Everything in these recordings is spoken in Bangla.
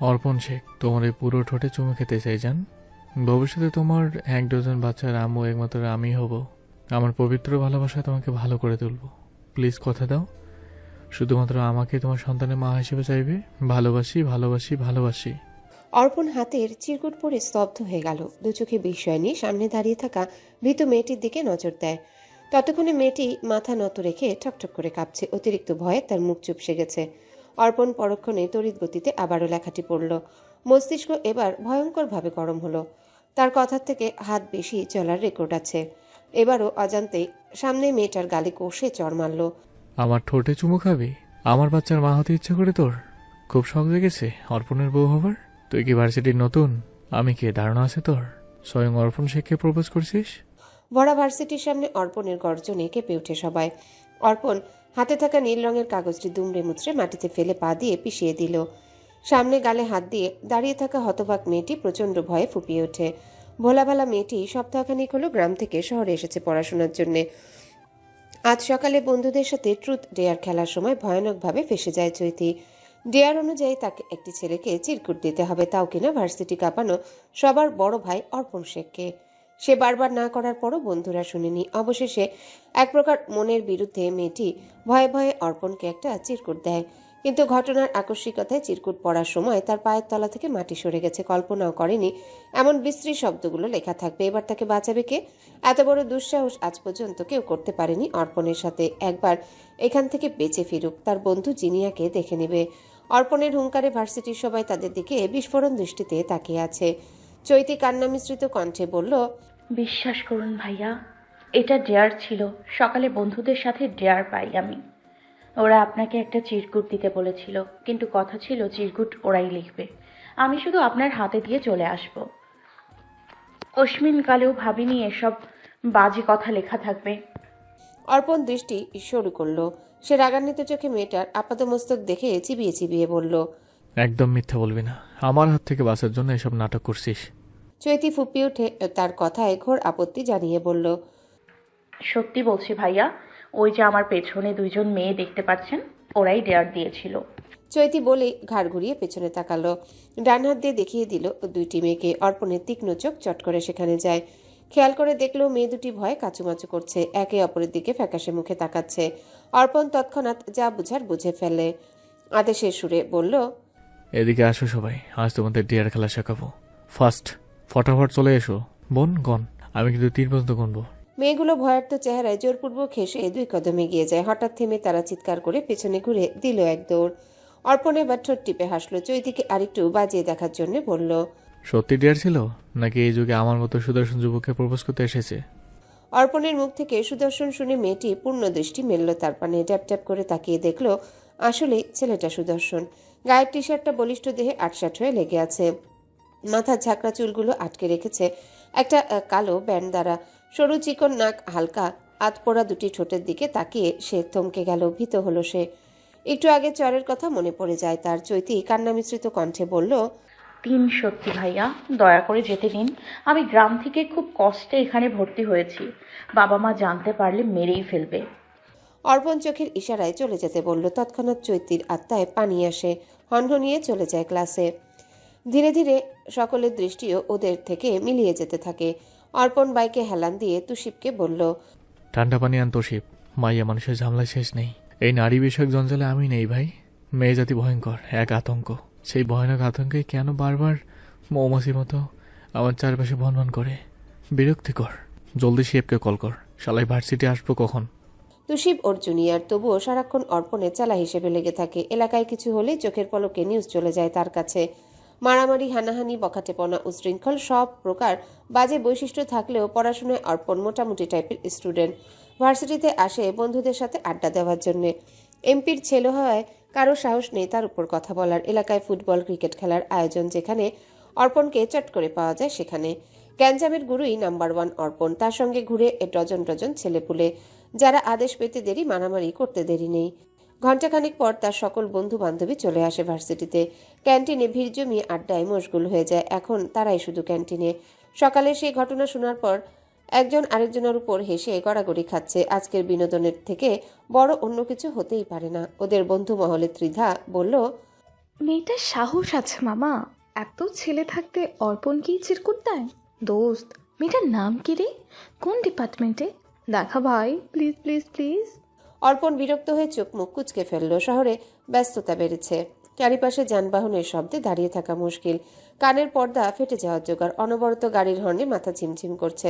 অর্পণ শেখ, তোমার এই পুরো ঠোঁটে চুমু খেতে চাই জান। ভবিষ্যতে তোমার 1 ডজন বাচ্চার আম্মু একমাত্র আমি হব। আমার পবিত্র ভালোবাসা তোমাকে ভালো করে তুলব। প্লিজ কথা দাও, শুধুমাত্র আমাকে তোমার সন্তানের মা হিসেবে চাইবে। ভালোবাসি, ভালোবাসি, ভালোবাসি। অর্পণ হাতের চিরকুট পরে স্তব্ধ হয়ে গেল। দু চোখে বিস্ময় নিয়ে সামনে দাঁড়িয়ে থাকা ভীতু মেয়েটির দিকে নজর দেয়। ততক্ষণে মেয়েটি মাথা নত রেখে ঠকঠক করে কাঁপছে। অতিরিক্ত ভয়ে তার মুখ চুপসে গেছে। অর্পণ পরক্ষণে তড়িৎ গতিতে আবারও লেখাটি পড়ল। মস্তিষ্ক এবার ভয়ঙ্করভাবে গরম হলো। তার কথার থেকে হাত বেশি চলার রেকর্ড আছে। এবারও অজান্তেই সামনে মেয়েটার গালে কষে চড় মারল। আমার ঠোঁটে চুমু খাবি? আমার বাচ্চার মা হতে ইচ্ছে করে তোর? খুব শখ জেগেছে অর্পণের বউ হবার? তুই কি ভার্সিটির নতুন? আমি কে ধারণা আছে তোর? স্বয়ং অর্পণ শেখকে প্রপোজ করছিস? ভরা ভার্সিটির সামনে অর্পণের গর্জনে কেঁপে ওঠে সবাই। অর্পণ হাতে থাকা নীল রঙের কাগজটি দুমড়ে মুচড়ে মাটিতে ফেলে পা দিয়ে পিষিয়ে দিল। সামনে গালে হাত দিয়ে দাঁড়িয়ে থাকা হতবাক মেয়েটি প্রচণ্ড ভয়ে ফুপিয়ে ওঠে। ভোলা ভালা মেয়েটি সপ্তাহখানিক হলো গ্রাম থেকে শহরে এসেছে পড়াশোনার জন্যে। আজ সকালে বন্ধুদের সাথে ট্রুথ ডেয়ার খেলার সময় ভয়ানকভাবে ফেসে যায় চৈতি। ডেয়ার অনুযায়ী তাকে একটি ছেলেকে চিরকুট দিতে হবে, তাও কিনা ভার্সিটি কাঁপানো সবার বড় ভাই অর্পণ শেখকে। সে বারবার না করার পরও বন্ধুরা শুনেনি। অবশেষে এক প্রকার মনের বিরুদ্ধে মেয়েটি ভয়ে ভয়ে অর্পণকে একটা চিরকুট দেয়। কিন্তু ঘটনার আকস্মিকতায় চিরকুট পড়ার সময় তার পায়ের তলা থেকে মাটি সরে গেছে। কল্পনাও করেনি এমন বিশ্রী শব্দগুলো লেখা থাকবে। এবার তাকে বাঁচাবে কে? এত বড় দুঃসাহস আজ পর্যন্ত কেউ করতে পারেনি অর্পণের সাথে। একবার এখান থেকে বেঁচে ফিরুক, তার বন্ধু জিনিয়াকে দেখে নেবে। অর্পণের হুঙ্কারে ভার্সিটির সবাই তাদের দিকে বিস্ফোরণ দৃষ্টিতে তাকিয়ে আছে। চৈতি কান্না মিশ্রিত কণ্ঠে বলল, বিশ্বাস করুন ভাইয়া, এটা ডেয়ার ছিল। সকালে বন্ধুদের সাথে ডেয়ার পাই আমি। ওরা আপনাকে একটা চিরকুট দিতে বলেছিল, কিন্তু কথা ছিল চিরকুট ওরাই লিখবে। আমি শুধু আপনার হাতে দিয়ে চলে আসব। অস্মিন কালেও ভাবিনি এসব বাজে কথা লেখা থাকবে। অর্পণ দৃষ্টি শুরু করলো। সে রাগান্বিত চোখে মেয়েটার আপাতমস্তক দেখে চিবিয়ে চিবিয়ে বলল, একদম মিথ্যা বলবি না। আমার হাত থেকে বাঁচার জন্য এসব নাটক করছিস। চৈতি ফুপিয়ে উঠে তার কথায় ঘোর আপত্তি জানিয়ে বলল, সত্যি বলছি ভাইয়া, ওই যে আমার পেছনে 2জন মেয়ে দেখতে পাচ্ছেন, ওরাই ডেয়ার দিয়েছিল। চৈতি বলেই ঘাড় ঘুরিয়ে পেছনে তাকালো। ডান হাত দিয়ে দেখিয়ে দিল 2টি মেয়েকে। অর্পণের তীক্ষ্ণ চোখ চট করে সেখানে যায়। খেয়াল করে দেখলো মেয়ে দুটি ভয়ে কাচুমাচু করছে, একে অপরের দিকে ফ্যাকাশে মুখে তাকাচ্ছে। অর্পণ তৎক্ষণাৎ যা বুঝার বুঝে ফেলে আদেশের সুরে বলল, এদিকে আসো সবাই, আজ তোমাদের ডিয়ার খেলা শেখাবো। ফার্স্ট, ফটাফট চলে এসো। বোন গন, আমি কিন্তু 3 পর্যন্ত গুনবো। মেয়েগুলো ভয়ার্ত চেহারায় জোরপূর্বক হেসে 2 কদম এগিয়ে যায়। হঠাৎ থেমে তারা চিৎকার করে পেছনে ঘুরে দিল এক দৌড়। অর্পণ এবার ঠোঁট টিপে হাসলো। চৈতিকে আরেকটু বাজিয়ে দেখার জন্য বলল, সত্যি ডিয়ার ছিল নাকি এই যুগে আমার মতো সুদর্শন যুবককে প্রপোজ করতে এসেছে? অর্পণের মুখ থেকে সুদর্শন শুনে মেয়েটি পূর্ণ দৃষ্টি মেলল তার পানে। ট্যাপ ট্যাপ করে তাকিয়ে দেখলো আসলে ছেলেটা সুদর্শন। গায়ের টি শার্টটা বলিষ্ঠ দেহে আটসাট হয়ে লেগে আছে। মাথার ঝাঁকড়া চুলগুলো আটকে রেখেছে একটা কালো ব্যান্ড দ্বারা। সরু চিকন নাক, হালকা আধপোড়া 2টি ঠোঁটের দিকে তাকিয়ে সে থমকে গেল। ভীত হলো সে। একটু আগে চরের কথা মনে পড়ে যায় তার। চৈতি কান্না মিশ্রিত কণ্ঠে বলল, 3 সত্যি ভাইয়া, দয়া করে যেতে দিন। আমি গ্রাম থেকে খুব কষ্টে এখানে ভর্তি হয়েছি। বাবা মা জানতে পারলে মেরেই ফেলবে। অর্পণ চোখের ইশারায় চলে যেতে বলল। তৎক্ষণাৎ চৈতির আত্মায় পানি আসে। হনহনিয়ে চলে যায় ক্লাসে। ধীরে ধীরে সকলের দৃষ্টিও ওদের থেকে মিলিয়ে যেতে থাকে। অর্পণ বাইকে হেলান দিয়ে তুষিবকে বলল, ঠান্ডা পানি আন তোষিপ, মাইয়া মানুষের ঝামেলায় শেষ নেই। এই নারী বিষয়ক জঞ্জালে আমি নেই ভাই। মেয়ে জাতি ভয়ঙ্কর, এক আতঙ্ক। সেই ভয়ানক আতঙ্কে কেন বারবার মৌমাছির মতো আমার চারপাশে ভনভন করে? বিরক্তিকর। জলদি শিবকে কল কর, শালাই ভার্সিটি আসবো কখন? তুষিব ওর জুনিয়র, তবুও সারাক্ষণ অর্পণের চালা হিসেবে লেগে থাকে। এলাকায় কিছু হলেই চোখের পলকে নিউজ চলে যায় তার কাছে। মারামারি, হানাহানি, বখাটেপনা, উশৃঙ্খল সব প্রকার বাজে বৈশিষ্ট্য থাকলেও পড়াশোনায় অর্পণ মোটামুটি টাইপের স্টুডেন্ট। ভার্সিটিতে আসে বন্ধুদের সাথে আড্ডা দেওয়ার জন্যে। এমপির ছেলে হওয়ায় কারো সাহস নেই তার উপর কথা বলার। এলাকায় ফুটবল, ক্রিকেট খেলার আয়োজন যেখানে অর্পণকে চট করে পাওয়া যায় সেখানে। গ্যাঞ্জামের গুরুই নাম্বার 1 অর্পণ। তার সঙ্গে ঘুরে ডজন ডজন ছেলেপুলে, যারা আদেশ পেতে দেরি, মারামারি করতে দেরি নেই। ঘণ্টাখানিক পর তার সকল বন্ধু বান্ধবী চলে আসে ভার্সিটিতে। ক্যান্টিনে ভিড় জমিয়ে আড্ডায় মশগুল হয়ে যায় এখন তারাই শুধু ক্যান্টিনে। সকালে সেই ঘটনা শোনার পর একজন আরেকজনের উপর হেসে গড়াগড়ি খাচ্ছে। আজকের বিনোদনের থেকে বড় অন্য কিছু হতেই পারে না। ওদের বন্ধু মহলে ত্রিধা বলল, মেয়েটার সাহস আছে মামা। এত ছেলে থাকতে অর্পণকেই চিরকুট দেয়। দোস্ত, মেয়েটার নাম কি রে? কোন ডিপার্টমেন্টে? দেখা ভাই, প্লিজ প্লিজ প্লিজ। অর্পণ বিরক্ত হয়ে চোখ মুখ কুঁচকে ফেলল। শহরে ব্যস্ততা বেড়েছে, চারিপাশে যানবাহনের শব্দে দাঁড়িয়ে থাকা মুশকিল। কানের পর্দা ফেটে যাওয়ার জোগাড়। অনবরত গাড়ির হর্নে মাথা ঝিমঝিম করছে।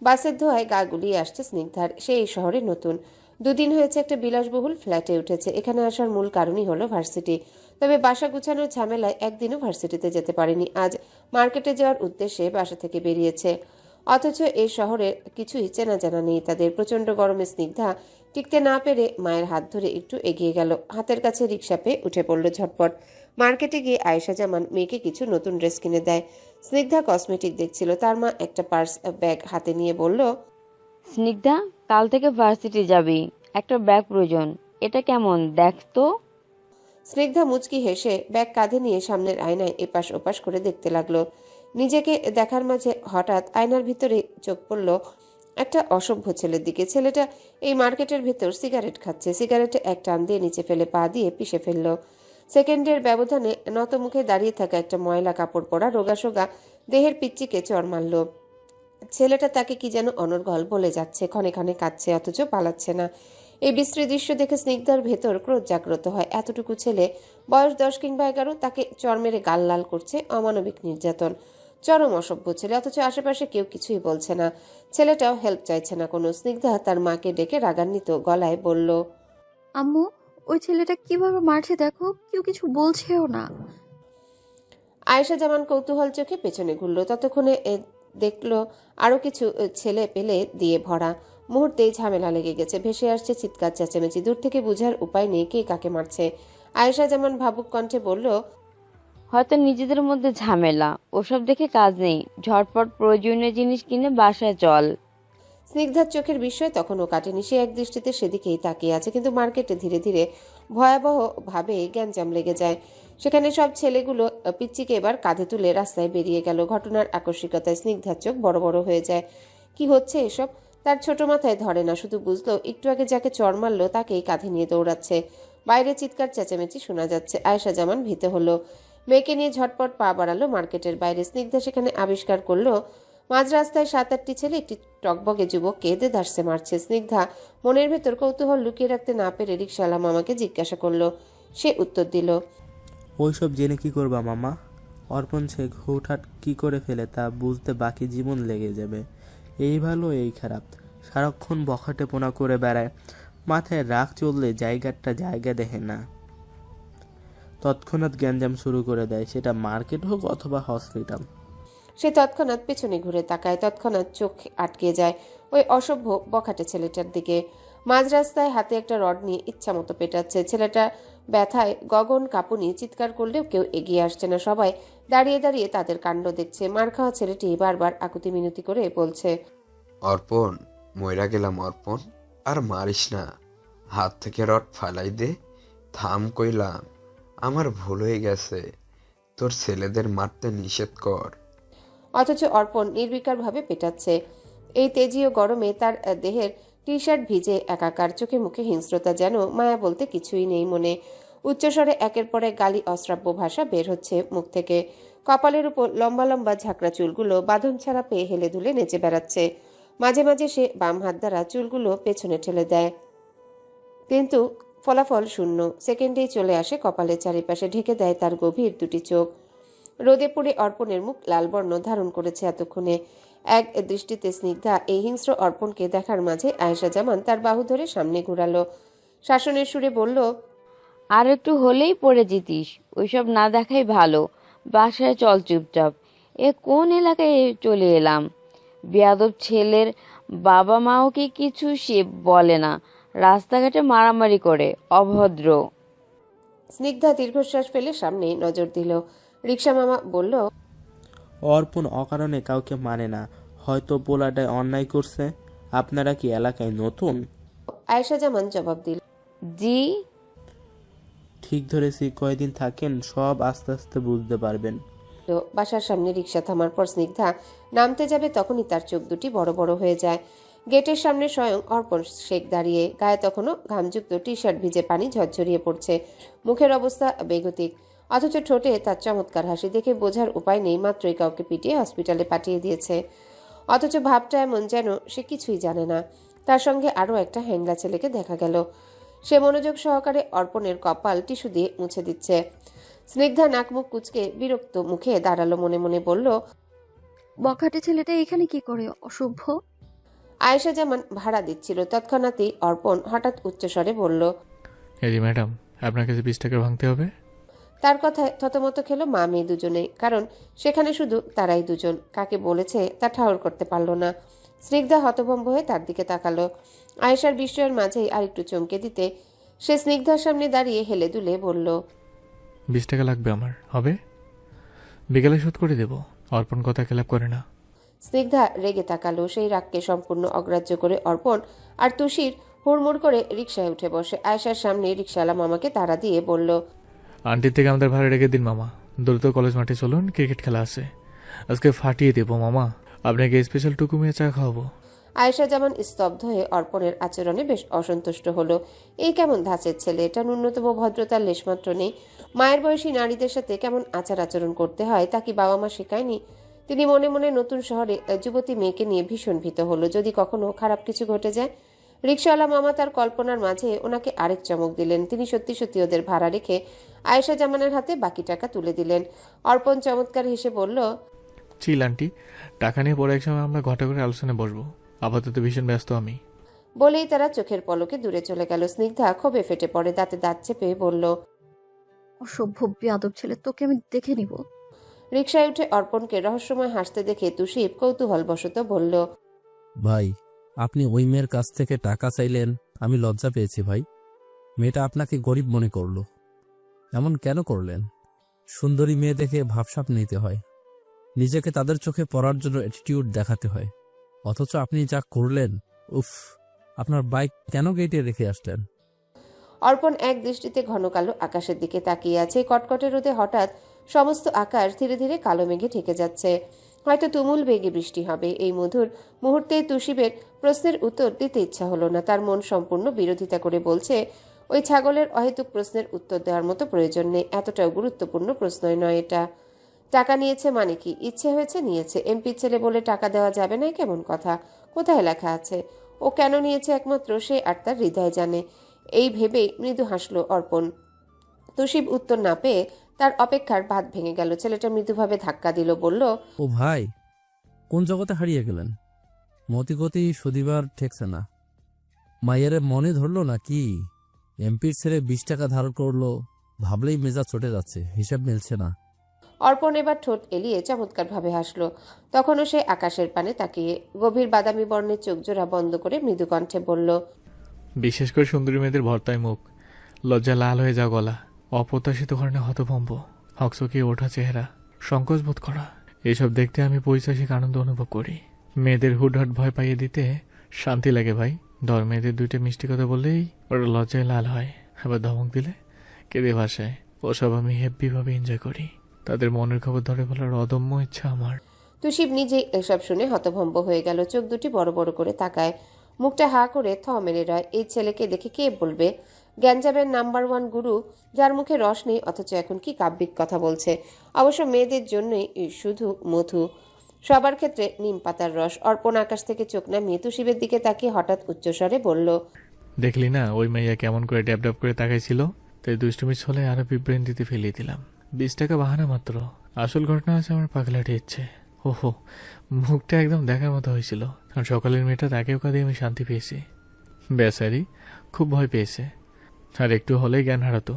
বাসের ধোঁয়ায় গা গুলিয়ে আসছে স্নিগ্ধার। সে এই শহরে নতুন। দুদিন হয়েছে একটা বিলাসবহুল ফ্ল্যাটে উঠেছে। এখানে আসার মূল কারণই হলো ভার্সিটি। তবে বাসা গুছানোর ঝামেলায় একদিনও ভার্সিটিতে যেতে পারেনি। আজ মার্কেটে যাওয়ার উদ্দেশ্যে বাসা থেকে বেরিয়েছে। অথচ এই শহরে কিছুই চেনা জানা নেই তাদের। প্রচন্ড গরমে স্নিগ্ধা টিকতে না পেরে মায়ের হাত ধরে একটু এগিয়ে গেল। হাতের কাছে রিকশা পেয়ে উঠে পড়ল ঝটপট। মার্কেটে গিয়ে আয়েশা জামান মেয়েকে কিছু নতুন ড্রেস কিনে দেয়। স্নিগ্ধা কসমেটিক দেখছিল। তার মা একটা পার্স ব্যাগ হাতে নিয়ে বলল, স্নিগ্ধা, কাল থেকে ভার্সিটি যাবি, একটা ব্যাগ প্রয়োজন। এটা কেমন দেখ তো। স্নিগ্ধা মুচকি হেসে ব্যাগ কাঁধে নিয়ে সামনের আয়নায় এপাশ ওপাশ করে দেখতে লাগলো। নিজেকে দেখার মাঝে হঠাৎ আয়নার ভিতরে চোখ পড়ল একটা অসভ্য ছেলের দিকে। ছেলেটা এই মার্কেটের ভেতর সিগারেট খাচ্ছে। সিগারেটে এক টান দিয়ে নিচে ফেলে পা দিয়ে পিষে ফেলল। সেকেন্ডের ব্যবধানে নত মুখে দাঁড়িয়ে থাকা একটা ময়লা কাপড় পরা রোগাসোগা দেহের পিচ্চিকে চড় মারল। ছেলেটা তাকে কি যেন অনর্গল বলে যাচ্ছে, ক্ষণে ক্ষণে কাঁদছে, অথচ পালাচ্ছে না। এই বিশ্রী দৃশ্য দেখে স্নিগ্ধার ভেতর ক্রোধ জাগ্রত হয়। এতটুকু ছেলে, বয়স 10 কিংবা 11, তাকে চর মেরে গাল লাল করছে। অমানবিক নির্যাতন, চরম অসভ্য ছেলে। অথচ আশেপাশে কেউ কিছুই বলছে না। ছেলেটাও হেল্প চাইছে না কোনো। স্নিগ্ধা তার মাকে ডেকে রাগান্বিত গলায় বলল, আম্মু, ওই ছেলেটা কিভাবে মারছে দেখো, কেউ কিছু বলছেও না। আয়েশা জামান কৌতূহল চোখে পেছনে ঘুরল। ততক্ষণে দেখলো আরো কিছু ছেলে পেলে দিয়ে ভরা। মুহূর্তেই ঝামেলা লেগে গেছে। ভেসে আসছে চিৎকার চেঁচামেচি। দূর থেকে বোঝার উপায় নেই কে কাকে মারছে। আয়েশা জামান ভাবুক কণ্ঠে বলল, হয়তো নিজেদের মধ্যে ঝামেলা, ওসব দেখে কাজ নেই। ঝটপট প্রয়োজনীয় জিনিস কিনে বাসায় চল। স্নিগ্ধার চোখের বিস্ময় তখনও কাটেনি। সে এক দৃষ্টিতে সেদিকেই তাকিয়ে আছে। কিন্তু মার্কেটে ধীরে ধীরে ভয়াবহ ভাবে গ্যাঞ্জাম লেগে যায়। সেখানে সব ছেলেগুলো পিচ্চিকে এবার কাঁধে তুলে রাস্তায় বেরিয়ে গেল। ঘটনার আকস্মিকতায় স্নিগ্ধার চোখ বড় বড় হয়ে যায়। কি হচ্ছে এসব? তার ছোট মাথায় ধরে না। শুধু বুঝলো একটু আগে যাকে চড় মারলো তাকেই কাঁধে নিয়ে দৌড়াচ্ছে। বাইরে চিৎকার চেঁচামেচি শোনা যাচ্ছে। আয়েশা জামান ভীত হলো। মেয়েকে নিয়ে ঝটপট পা বাড়ালো মার্কেটের বাইরে। স্নিগ্ধা সেখানে আবিষ্কার করলো মাঝ রাস্তায় 7-8টি ছেলে একটি টকবগে যুবককে দেদারসে মারছে। স্নিগ্ধা মনের ভেতর কৌতূহল লুকিয়ে রাখতে না পেরে রিকশাওয়ালা মামাকে জিজ্ঞাসা করলো। সে উত্তর দিল, ওইসব জেনে কি করবা মামা? অর্পণ সে হুটহাট কি করে ফেলে তা বুঝতে বাকি জীবন লেগে যাবে। এই ভালো এই খারাপ, সারাক্ষণ বখাটেপনা করে বেড়ায়। মাথায় রাগ চললে জায়গা দেখে না, তৎক্ষণাৎ গ্যাঞ্জাম শুরু করে দেয়, সেটা মার্কেট হোক অথবা হসপিটাল। সে তৎক্ষণাৎ পেছনে ঘুরে তাকায়। তৎক্ষণাৎ চোখ আটকে যায় ওই অসভ্য বখাটে ছেলেটার দিকে। মাঝ রাস্তায় হাতে একটা রড নিয়ে ইচ্ছা মতো পেটাচ্ছে। ছেলেটা ব্যথায় গগন কাঁপুনি। চিৎকার করলেও কেউ এগিয়ে আসছে না। সবাই দাঁড়িয়ে দাঁড়িয়ে তাদের কাণ্ড দেখছে। মার খাওয়া ছেলেটি বারবার আকুতি মিনতি করে বলছে, অর্পণ, মইরা গেলাম অর্পণ, আর মারিস না, হাত থেকে রড ফালাই দে, থাম কইলাম, আমার ভুল হয়ে গেছে, তোর ছেলেদের মারতে নিষেধ কর। অথচ অর্পণ নির্বিকারভাবে পেটাচ্ছে। এই তেজীয় গরমে তার দেহের টি শার্ট ভিজে একাকার। চোখে মুখে হিংস্রতা, যেন মায়া বলতে কিছুই নেই মনে। উচ্চস্বরে একের পর এক গালি অশ্রাব্য ভাষা বের হচ্ছে মুখ থেকে। কপালের উপর লম্বা লম্বা ঝাঁকড়া চুলগুলো বাঁধন ছাড়া পেয়ে হেলে দুলে নেচে বেড়াচ্ছে। মাঝে মাঝে সে বাম হাত দ্বারা চুলগুলো পেছনে ঠেলে দেয়, কিন্তু ফলাফল শূন্য। সেকেন্ডেই চলে আসে কপালের চারিপাশে, ঢেকে দেয় তার গভীর দুটি চোখ। রোদে পুড়ে অর্পণের মুখ লাল বর্ণ ধারণ করেছে এতক্ষণে। এক দৃষ্টিতে স্নিগ্ধা এই হিংস্র অর্পণকে দেখার মাঝে আয়েশা জামান তার বাহু ধরে সামনে ঘুরালো। শাসনের সুরে বলল, আর একটু হলেই পড়ে যেতিস, ওইসব না দেখাই ভালো। বাসায় চল চুপচাপ। এ কোন এলাকায় চলে এলাম? বেয়াদব ছেলের বাবা মাও কি কিছু সে বলে না, রাস্তাঘাটে মারামারি করে, অভদ্র। স্নিগ্ধা দীর্ঘশ্বাস ফেলে সামনে নজর দিল। রিকশা মামা বলল, অর্পণ অকারণে কাউকে মানে না, হয়তো পোলাটায় অন্যায় করছে। আপনারা কি এলাকায় নতুন? আয়েশা জামান জবাব দিল, জি। ঠিক ধরেছি, কয়দিন থাকেন সব আস্তে আস্তে বুঝতে পারবেন। বাসার সামনে রিকশা থামার পর স্নিগ্ধা নামতে যাবে, তখনই তার চোখ দুটি বড় বড় হয়ে যায়। গেটের সামনে স্বয়ং অর্পণ শেখ দাঁড়িয়ে। গায়ে তখনও ঘামযুক্ত টি শার্ট ভিজে পানি ঝরঝরিয়ে পড়ছে। মুখের অবস্থা বেগতিক। অথচ ঠোঁটে তার চমৎকার হাসি দেখে বোঝার উপায় নেই মাত্রই কাউকে পিটিয়ে হসপিটালে পাঠিয়ে দিয়েছে। অথচ ভাবটা এমন যেন সে কিছুই জানে না। তার সঙ্গে আরও একটা হ্যাংলা ছেলেকে দেখা গেল। সে মনোযোগ সহকারে অর্পণের কপাল টিস্যু দিয়ে মুছে দিচ্ছে। স্নিগ্ধা নাক মুখ কুচকে বিরক্ত মুখে দাঁড়ালো, মনে মনে বলল, বখাটে ছেলেটা এখানে কি করে? অসভ্য। আয়েশা জামান ভাড়া দিচ্ছিল। তৎক্ষণাৎই অর্পণ হঠাৎ উচ্চস্বরে বলল, এই যে ম্যাডাম, আপনার কাছে 20 টাকা ভাঙতে হবে। তার কথায় থতমত খেলো মা মেয়ে দুজনেই, কারণ সেখানে শুধু তারাই দুজন। কাকে বলেছে তা ঠাউর করতে পারল না। স্নিগ্ধা হতভম্ব হয়ে তার দিকে তাকালো। আয়েশার বিস্ময়ের মাঝেই আরেকটু চমকে দিতে সে স্নিগ্ধার সামনে দাঁড়িয়ে হেলে দুলে বলল, 20 টাকা লাগবে আমার, হবে? বিকেলে শোধ করে দেব। অর্পণ কথা খেলাপ করে না। স্নিগ্ধা রেগে তাকালো। সেই রাগকে সম্পূর্ণ অগ্রাহ্য করে অর্পণ আর তুষির হুড়মুড় করে রিকশায় উঠে বসে। আয়েশার সামনে রিকশাওয়ালা মামাকে তাড়া দিয়ে বলল, আন্টির থেকে আমাদের ভাড়া রেখে দিন মামা। দ্রুত কলেজ মাঠে চলুন, ক্রিকেট খেলা আছে। আজকে ফাটিয়ে দেবো মামা, আপনাকে স্পেশাল টুকুমিয়া চা খাওয়াবো। আয়েশা যেমন স্তব্ধ হয়ে অর্পণের আচরণে বেশ অসন্তুষ্ট হলো। এই কেমন ধাঁচের ছেলে, এটা ন্যূনতম ভদ্রতার লেশমাত্র নেই। মায়ের বয়সী নারীদের সাথে কেমন আচার আচরণ করতে হয় তা কি বাবা মা শেখায়নি? তিনি মনে মনে নতুন শহরে যুবতী মেয়েকে নিয়ে ভীষণ ভীত হলো, যদি কখনো খারাপ কিছু ঘটে যায়। রিকশাওয়ালা মামা তার কল্পনার মাঝে ওনাকে আরেক চমক দিলেন। তিনি সত্যি সত্যি ওদের ভাড়া রেখে আয়েশা জামানের হাতে বাকি টাকা তুলে দিলেন। অর্পণ চমৎকার হেসে বলল, চিল আন্টি, টাকা নিয়ে পরে এক সময় আমরা ঘটা করে আলোচনায় বসবো। আপাতত ভীষণ ব্যস্ত আমি। বলেই তারা চোখের পলকে দূরে চলে গেল। স্নিগ্ধা ক্ষোভে ফেটে পড়ে, দাঁতে দাঁত চেপে বলল, অসভ্য বেয়াদব ছেলে, তোকে আমি দেখে নিব। রিকশায় উঠে অর্পণকে রহস্যময় হাসতে দেখে তুষিব কৌতূহলবশত বলল, ভাই, আপনি ওই মেয়ের কাছ থেকে টাকা চাইলেন, আমি লজ্জা পেয়েছি ভাই। মেয়েটা আপনাকে গরিব মনে করলো, এমন কেন করলেন? সুন্দরী মেয়ে দেখে ভাবসাব নিতে হয়, নিজেকে তাদের চোখে পড়ার জন্য অ্যাটিটিউড দেখাতে হয়, অথচ আপনি যা করলেন, উফ! আপনার বাইক কেন গেটে রেখে আসলেন? অর্পণ এক দৃষ্টিতে ঘন কালো আকাশের দিকে তাকিয়ে আছে। কটকটে রোদে হঠাৎ সমস্ত আকাশ ধীরে ধীরে কালো মেঘে ঢেকে যাচ্ছে। হয়তো তুমুল বেগে বৃষ্টি হবে। এই মধুর মুহূর্তে তুষিবের প্রশ্নের উত্তর দিতে ইচ্ছা হলো না। তার মন সম্পূর্ণ বিরোধিতা করে বলছে, ওই ছাগলের অহেতুক প্রশ্নের উত্তর দেওয়ার মতো প্রয়োজন নেই। এতটাও গুরুত্বপূর্ণ প্রশ্নই নয় এটা। টাকা নিয়েছে মানে কি? ইচ্ছে হয়েছে নিয়েছে। এমপির ছেলে বলে টাকা দেওয়া যাবে না, কেমন কথা? কোথায় লেখা আছে? ও কেন নিয়েছে একমাত্র সে আর তার হৃদয় জানে। এই ভেবেই মৃদু হাসল অর্পণ। তুষিব উত্তর না পেয়ে তার অপেক্ষার বাঁধ ভেঙে গেল। ছেলেটা মৃদুভাবে ধাক্কা দিল, বলল, ও ভাই, কোন জগতে হারিয়ে গেলেন? মতিগতি সুদিবার ঠেকছে না। মায়ের মনে ধরলো না কি? এমপির ছেলে 20 টাকা ধার করলো, ভাবলেই মেজাজ চটে যাচ্ছে, হিসাব মিলছে না। অর্পণ এবার ঠোঁট এলিয়ে চমৎকারভাবে হাসল। তখনও সে আকাশের পানে তাকিয়ে গভীর বাদামি বর্ণের চোখ জোড়া বন্ধ করে মৃদু কণ্ঠে বলল, বিশেষ করে সুন্দরী মেয়েদের ভর্তায় মুখ, লজ্জা লাল হয়ে যাওয়া গলা, অপ্রত্যাশিত কারণে হতভম্ব, হকচকিয়ে ওঠা চেহারা, সংকোচ বোধ করা, এসব দেখতে আমি পৈশাচিক আনন্দ অনুভব করি। মেয়েদের হুটহাট ভয় পাইয়ে দিতে শান্তি লাগে ভাই। ধর, মেয়েদের 2টা মিষ্টি কথা বললেই ওরা লজ্জায় লাল হয়, আবার ধমক দিলে কেঁদে ভাসায়। ওসব আমি হেব্বিভাবে এনজয় করি। তাদের মনের খবর ধরে বলার অদম্য ইচ্ছা আমার। তুষিব নিজেই এসব শুনে হতভম্ব হয়ে গেল। চোখ দুটি বড় বড় করে তাকায়, মুখটা হা করে থ মেরে রয়। এই ছেলেকে দেখে কে বলবে গ্যাঞ্জামের নাম্বার 1 গুরু, যার মুখে রস নেই অথচ এখন কি কাব্যিক কথা বলছে। অবশ্য মেয়েদের জন্যই শুধু মধু, সবার ক্ষেত্রে নিম পাতার রস। অর্পণ আকাশ থেকে চোখ নামিয়ে তুষিবের দিকে তাকিয়ে হঠাৎ উচ্চস্বরে বলল, দেখলি না ওই মেয়ে কেমন করে ড্যাব ড্যাব করে তাকাইছিল? তাই দুষ্টুমি ছলে আরো বিভ্রান্তিতে ফেলিয়ে দিলাম। 20 টাকা বাহানা মাত্র, আসল ঘটনা আছে আমার পাগলাটে ইচ্ছে। ওহো, মুখটা একদম দেখার মতো হয়েছিল। আর সকালের মেয়েটা তাকে ওকা দিয়ে আমি শান্তি পেয়েছি। বেচারি খুব ভয় পেয়েছে, আর একটু হলেই জ্ঞান হারাতো।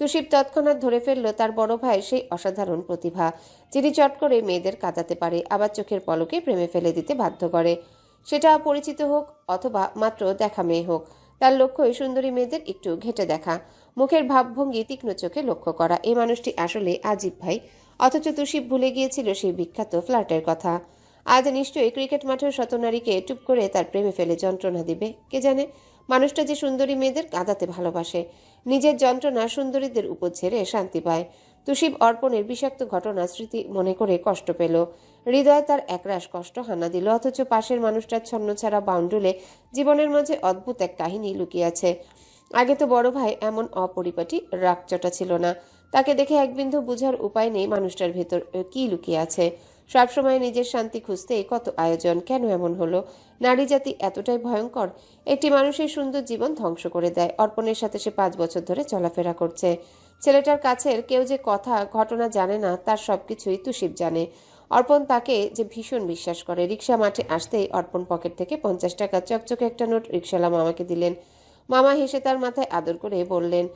তুষিব তৎক্ষণাৎ ধরে ফেলল তার বড় ভাই সেই অসাধারণ প্রতিভা, যিনি চট করে মেয়েদের কাঁদাতে পারে, আবার চোখের পলকে প্রেমে ফেলে দিতে বাধ্য করে। সেটা পরিচিত হোক অথবা মাত্র দেখা মেয়ে হোক, তার লক্ষ্যই সুন্দরী মেয়েদের একটু ঘেঁটে দেখা, মুখের ভাবভঙ্গি তীক্ষ্ণ চোখে লক্ষ্য করা। এই মানুষটি আসলে আজিব ভাই, অথচ তুষিব ভুলে গিয়েছিল সেই বিখ্যাত ফ্ল্যাটের কথা। আজ নিশ্চয়ই ক্রিকেট মাঠের শতনারীকে টুপ করে তার প্রেমে ফেলে যন্ত্রণা দিবে। কে জানে মানুষটা যে সুন্দরী মেয়েদের কাঁদাতে ভালোবাসে, নিজের যন্ত্রণা সুন্দরীদের উপর ছেড়ে শান্তি পায়। তুষিব অর্পণের বিষাক্ত ঘটনা স্মৃতি মনে করে কষ্ট পেল। হৃদয়ে তার একরাশ কষ্ট হানা দিল। অথচ পাশের মানুষটার ছন্নছাড়া বাউন্ডুলে জীবনের মাঝে অদ্ভুত এক কাহিনী লুকিয়ে আছে। আগে তো বড় ভাই এমন অপরিপাটি রাগচটা ছিল না। তাকে দেখে এক বিন্দু বুঝার উপায় নেই মানুষটার ভেতর কি লুকিয়ে আছে। সবসময় নিজের শান্তি খুঁজতেই কত আয়োজন, কেন এমন হলো? নারী জাতি এতটাই ভয়ঙ্কর, একটি মানুষের সুন্দর জীবন ধ্বংস করে দেয়। অর্পণের সাথে সে 5 বছর ধরে চলাফেরা করছে। ছেলেটার কাছের কেউ যে কথা ঘটনা জানে না, তার সবকিছুই তুষিব জানে। অর্পণ তাকে যে ভীষণ বিশ্বাস করে। রিক্সা মাঠে আসতেই অর্পণ পকেট থেকে 50 টাকা চকচকে একটা নোট রিক্সাওয়ালা মামাকে দিলেন। মামা হেসে তার মাথায় আদর করে বললেন,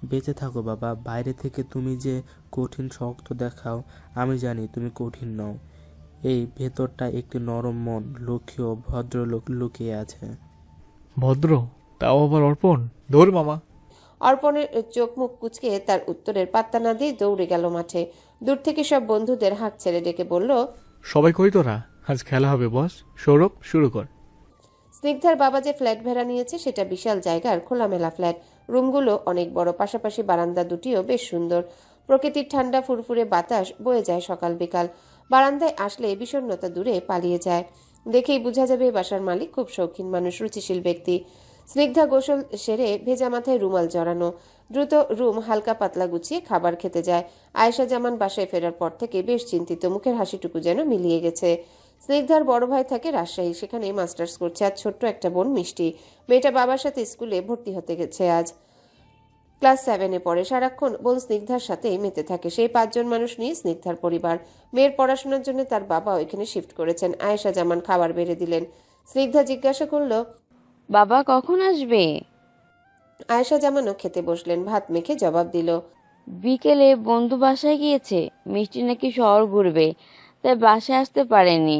বেঁচে থাকো বাবা। বাইরে থেকে তুমি যে কঠিন শক্ত দেখাও, আমি জানি তুমি কঠিন নও। এই ভেতরটা একটি নরম মন, লক্ষ্মী ও ভদ্রলোক লুকিয়ে আছে। ভদ্র? তাও আবার অর্পণ? ধর মামা। অর্পণের চোখ মুখ কুচকে তার উত্তরের পাত্তা না দিয়ে দৌড়ে গেল মাঠে। দূর থেকে সব বন্ধুদের হাঁক ছেড়ে ডেকে বলল, সবাই কই তোরা? আজ খেলা হবে বস। সৌরভ, শুরু কর। স্নিগ্ধার বাবা যে ফ্ল্যাট ভাড়া নিয়েছে সেটা বিশাল জায়গার খোলামেলা ফ্ল্যাট। রুমগুলো অনেক বড়, পাশাপাশি বারান্দা দুটিও বেশ সুন্দর। প্রকৃতির ঠান্ডা ফুরফুরে বাতাস বয়ে যায় সকাল বিকাল। বারান্দায় আসলে বিষণ্ণতা দূরে পালিয়ে যায়। দেখেই বোঝা যাবে বাসার মালিক খুব শৌখিন মানুষ, রুচিশীল ব্যক্তি। স্নিগ্ধা গোসল সেরে ভেজা মাথায় রুমাল জড়ানো, দ্রুত রুম হালকা পাতলা গুছিয়ে খাবার খেতে যায়। আয়েশা জামান বাসায় ফেরার পর থেকে বেশ চিন্তিত, মুখের হাসিটুকু যেন মিলিয়ে গেছে। স্নিগ্ধার বড় ভাই থাকে রাজশাহী, সেখানে মাস্টার্স করছে। আজ ছোট্ট একটা বোন মিষ্টি, মেয়েটা বাবার সাথে স্কুলে ভর্তি হতে গেছে। আজ ক্লাস 7-এ পড়ে। সারাক্ষণ বোন স্নিগ্ধার সাথেই মেতে থাকে। সেই 5 জন মানুষ নিয়ে স্নিগ্ধার পরিবার। মেয়ের পড়াশোনার জন্য তার বাবা ওইখানে শিফট করেছেন। আয়েশা জামান খাবার বেড়ে দিলেন। স্নিগ্ধা জিজ্ঞাসা করলো, বাবা কখন আসবে? আয়েশা জামানও খেতে বসলেন। ভাত মেখে জবাব দিল, বিকেলে বন্ধু বাসায় গিয়েছে, মিষ্টি নাকি শহর ঘুরবে, তাই বাসায় আসতে পারেনি।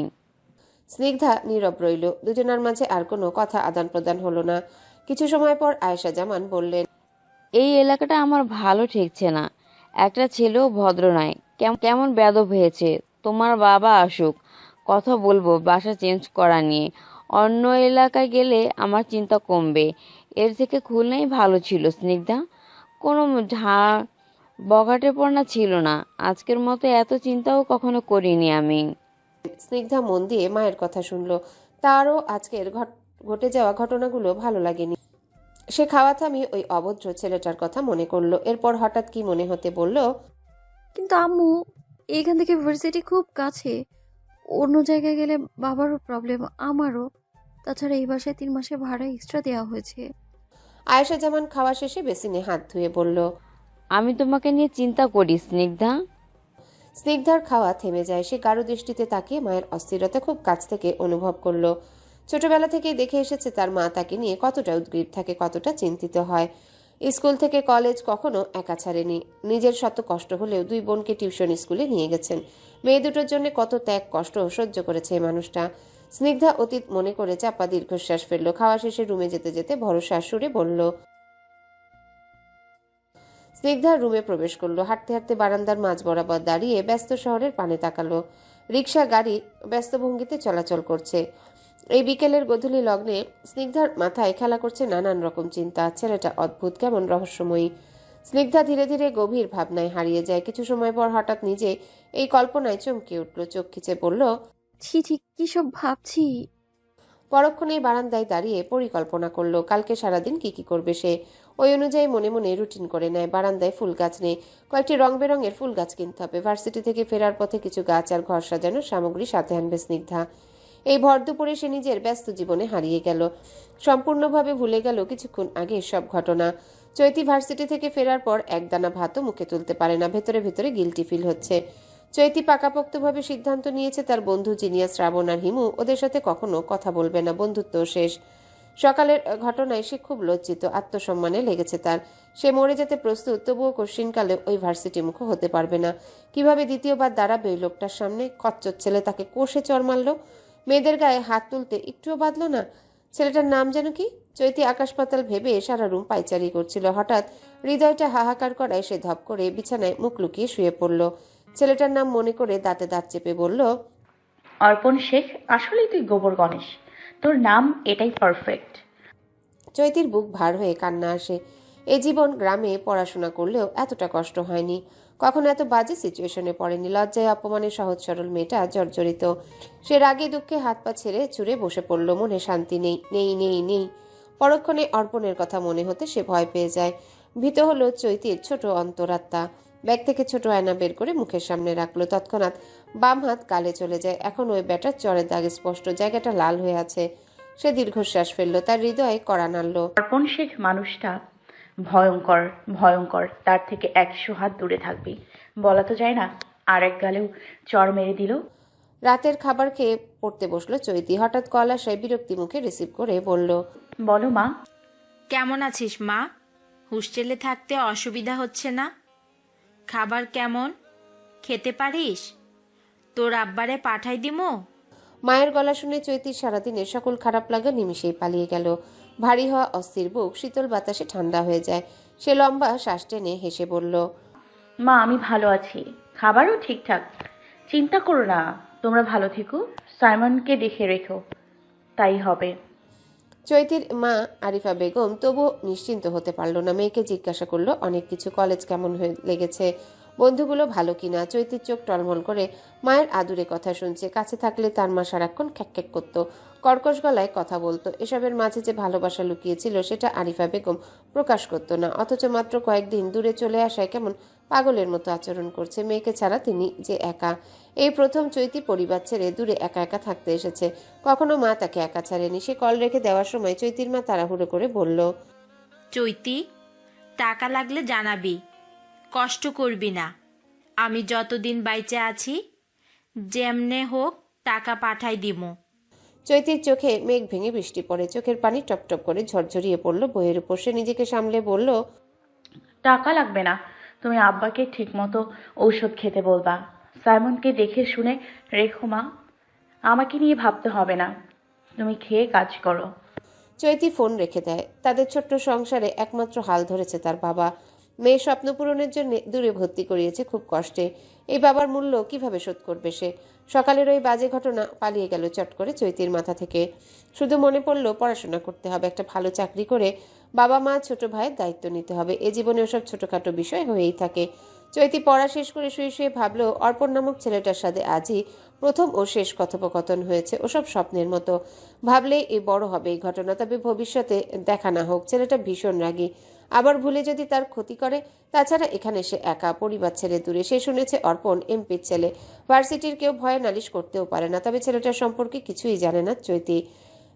স্নিগ্ধা নীরব রইল। দুজনার মাঝে আর কোনো কথা আদান প্রদান হলো না। কিছু সময় পর আয়েশা জামান বললেন, এই এলাকাটা আমার ভালো ঠেকছে না। একটা ছেলেও ভদ্র নয়, কেমন বেয়াদব হয়েছে। তোমার বাবা আসুক, কথা বলবো বাসা চেঞ্জ করা নিয়ে। অন্য এলাকায় গেলে আমার চিন্তা কমবে। এর থেকে খুলনাই ভালো ছিল স্নিগ্ধা। কোনো বগাটেপনা ছিল না। আজকের মতো এত চিন্তাও কখনো করিনি আমি। স্নিগ্ধা মন দিয়ে মায়ের কথা শুনল। তারও আজকের ঘটে যাওয়া ঘটনাগুলো ভালো লাগেনি। সে খাওয়া থামিয়ে ওই অভদ্র ছেলেটার কথা মনে করলো। এরপর হঠাৎ কি মনে হতে বলল, কিন্তু আম্মু, এখান থেকে ভার্সিটি খুব কাছে। অন্য জায়গায় গেলে বাবারও প্রবলেম, আমারও। তাছাড়া এই বাসায় 3 মাসের ভাড়া এক্সট্রা দেওয়া হয়েছে। আয়েশা জামান খাওয়া শেষে বেসিনে হাত ধুয়ে বলল, আমি তোমাকে নিয়ে চিন্তা করি স্নিগ্ধা। স্নিগ্ধার খাওয়া থেমে যায়। সে গাঢ় দৃষ্টিতে তাকিয়ে মায়ের অস্থিরতা খুব কাছ থেকে অনুভব করলো। ছোটবেলা থেকেই দেখে এসেছে তার মা তাকে নিয়ে কতটা উদ্গ্রীব থাকে, কতটা চিন্তিত হয়। স্কুল থেকে কলেজ কখনো একা ছাড়েনি। নিজের শত কষ্ট হলেও 2 বোনকে টিউশন স্কুলে নিয়ে গেছেন। মেয়ে দুটোর জন্য কত ত্যাগ কষ্ট সহ্য করেছে এই মানুষটা। স্নিগ্ধা অতীত মনে করে চাপা দীর্ঘশ্বাস ফেললো। খাওয়া শেষে রুমে যেতে যেতে ভরসা সুরে বলল, স্নিগ্ধা রুমে প্রবেশ করলো। হাঁটতে হাঁটতে বারান্দার মাঝ বরাবর দাঁড়িয়ে ব্যস্ত শহরের পানে তাকালো। রিক্সা গাড়ি ব্যস্ত ভঙ্গিতে চলাচল করছে। এই বিকেলের গধূলি লগ্নে স্নিগ্ধার মাথায় খেলা করছে নানান রকম চিন্তা। ছেলেটা অদ্ভুত, কেমন রহস্যময়ী। স্নিগ্ধা ধীরে ধীরে গভীর ভাবনায় হারিয়ে যায়। কিছু সময় পর হঠাৎ নিজে এই কল্পনায় চমকে উঠল। চোখ খিচে বলল, ছি ছি, কি সব ভাবছি। পরক্ষণেই বারান্দায় দাঁড়িয়ে পরিকল্পনা করলো কালকে সারাদিন কি করবে সে। ওই অনুযায়ী মনে মনে রুটিন করে নেয়। বারান্দায় ফুল গাছ নেই, কয়েকটি রং বেরঙের ফুল গাছ কিনতে হবে। ভার্সিটি থেকে ফেরার পথে কিছু গাছ আর ঘর সাজানোর সামগ্রী সাথে আনবে স্নিগ্ধা। এই ভর দুপুরে সে নিজের ব্যস্ত জীবনে হারিয়ে গেল। সম্পূর্ণভাবে ভুলে গেল কিছুক্ষণ আগে সব ঘটনা। চৈতি ভার্সিটি থেকে ফেরার পর একদানা ভাতও মুখে তুলতে পারে না। ভেতরে ভেতরে গিল্টি ফিল হচ্ছে। চৈতি পাকাপোক্তভাবে সিদ্ধান্ত নিয়েছে তার বন্ধু জিনিয়া, শ্রাবণ আর হিমু ওদের সাথে কখনো কথা বলবে না। বন্ধুত্ব শেষ। সকালের ঘটনায় সে খুব লজ্জিত, আত্মসম্মানে লেগেছে তার। সে মরে যেতে প্রস্তুত, তবুও কশ্চিনকালে ওই ভার্সিটি মুখ হতে পারবে না। কিভাবে দ্বিতীয়বার দাঁড়াবে ওই লোকটার সামনে? খচ্চর ছেলে তাকে কষে চড় মারল, মেয়েদের গায়ে হাত তুলতে একটুও বাঁধল না। ছেলেটার নাম যেন কি? চৈতি আকাশ পাতাল ভেবে সারা রুম পাইচারি করছিল। হঠাৎ হৃদয়টা হাহাকার করায় সে ধপ করে বিছানায় মুখ লুকিয়ে শুয়ে পড়ল। ছেলেটার নাম মনে করে দাঁতে দাঁত চেপে বলল, অর্পণ শেখ, আসলেই তুই গোবর গণেশ। তোর নাম এটাই পারফেক্ট। চৈতির বুক ভার হয়ে কান্না আসে। এই জীবন গ্রামে পড়াশোনা করলেও এতটা কষ্ট হয়নি, কখনো এত বাজে সিচুয়েশনে পড়েনি। লজ্জায় অপমানে সহজ সরল মেয়েটা জর্জরিত। সে রাগে দুঃখে হাত পা ছেড়ে চুরে বসে পড়ল। মনে শান্তি নেই, নেই নেই নেই। পরক্ষণে অর্পণের কথা মনে হতে সে ভয় পেয়ে যায়। ভীত হলো চৈতির ছোট অন্তরাত্মা। ব্যাগ থেকে ছোট আয়না বের করে মুখের সামনে রাখলো। তৎক্ষণাৎ বাম হাত গালে চলে যায়। এখন ওই ব্যাটার চরের দাগ স্পষ্ট, জায়গাটা লাল হয়ে আছে। সে দীর্ঘশ্বাস ফেললো, তার হৃদয়ে কড়া নাড়ল। অর্পণ শেখ মানুষটা ভয়ঙ্কর, ভয়ঙ্কর। তার থেকে 100 হাত দূরে থাকবি। বলা তো যায় না। আর এক গালেও চড় মেরে দিল। রাতের খাবার খেয়ে পড়তে বসলো চৈতি। হঠাৎ কল আসায় বিরক্তি মুখে রিসিভ করে বলল, বলো মা। কেমন আছিস মা? হোস্টেলে থাকতে অসুবিধা হচ্ছে না? খাবার কেমন? খেতে পারিস? তোর আব্বারে পাঠাই দিমো? মায়ের গলা শুনে চৈতির সারাদিনের সকল খারাপ লাগা নিমিষেই পালিয়ে গেল। ভারী হওয়া অস্থির বুক শীতল বাতাসে ঠান্ডা হয়ে যায়। সে লম্বা শ্বাস টেনে হেসে বলল, মা আমি ভালো আছি, খাবারও ঠিকঠাক। চিন্তা করো না, তোমরা ভালো থেকো, সাইমনকে দেখে রেখো, তাই হবে। চৈতির মা আরিফা বেগম তবুও নিশ্চিন্ত হতে পারল না। মেয়েকে জিজ্ঞাসা করলো অনেক কিছু, কলেজ কেমন হয়ে লেগেছে, বন্ধুগুলো ভালো কিনা। চৈতির চোখ টলমল করে মায়ের আদুরে কথা শুনছে। কাছে থাকলে তার মা সারাক্ষণ খ্যাক করতো, কর্কশ গলায় কথা বলতো। এসবের মাঝে যে ভালোবাসা লুকিয়েছিল সেটা আরিফা বেগম প্রকাশ করতো না। অথচ মাত্র কয়েকদিন দূরে চলে আসায় কেমন পাগলের মতো আচরণ করছে। মেয়েকে ছাড়া তিনি যে একা। এই প্রথম চৈতি পরিবার ছেড়ে দূরে একা একা থাকতে এসেছে। কখনো মা তাকে একা ছাড়েনি। সে কল রেখে দেওয়ার সময় চৈতির মা তাড়াহুড়ো করে বলল, চৈতি, টাকা লাগলে জানাবি, কষ্ট করবি না। আমি যতদিন বাইচে আছি যেমনে হোক টাকা পাঠাই দিমু। চৈতির চোখে মেঘ ভেঙে বৃষ্টি পড়ে। চোখের পানি টপটপ করে ঝরঝরিয়ে পড়ল বইয়ের উপর। সে নিজেকে সামলে বলল, টাকা লাগবে না, তুমি আব্বাকে ঠিকমতো ঔষধ খেতে বলবা। সাইমনকে দেখে শুনে রেখো মা, আমাকে নিয়ে ভাবতে হবে না, তুমি খেয়ে কাজ করো। চৈতি ফোন রেখে দেয়। তাদের ছোট্ট সংসারে একমাত্র হাল ধরেছে তার বাবা। মেয়ে স্বপ্ন পূরণের জন্য দূরে ভর্তি করিয়েছে খুব কষ্টে। এই বাবার মূল্য কিভাবে শোধ করবে সে? সকালের ওই বাজে ঘটনা পালিয়ে গেল চট করে চৈতির মাথা থেকে। শুধু মনে পড়লো পড়াশোনা করতে হবে, একটা ভালো চাকরি করে বাবা মা ছোট ভাইয়ের দায়িত্ব নিতে হবে। এ জীবনে ওসব ছোটখাটো বিষয় হয়েই থাকে। চৈতি পড়া শেষ করে শুয়ে শুয়ে ভাবলো অর্পণ নামক ছেলেটার সাথে আজই প্রথম ও শেষ কথোপকথন হয়েছে। ওসব স্বপ্নের মতো। ভাবলেই এই বড় হবে এই ঘটনা, তবে ভবিষ্যতে দেখা না হোক। ছেলেটা ভীষণ রাগী, আবার ভুলে যদি তার ক্ষতি করে। তাছাড়া এখানে সে একা, পরিবার ছেড়ে দূরে। সে শুনেছে অর্পণ এমপির ছেলে, ভার্সিটির কেউ ভয়ে নালিশ করতেও পারে না। তবে ছেলেটার সম্পর্কে কিছুই জানে না চৈতি।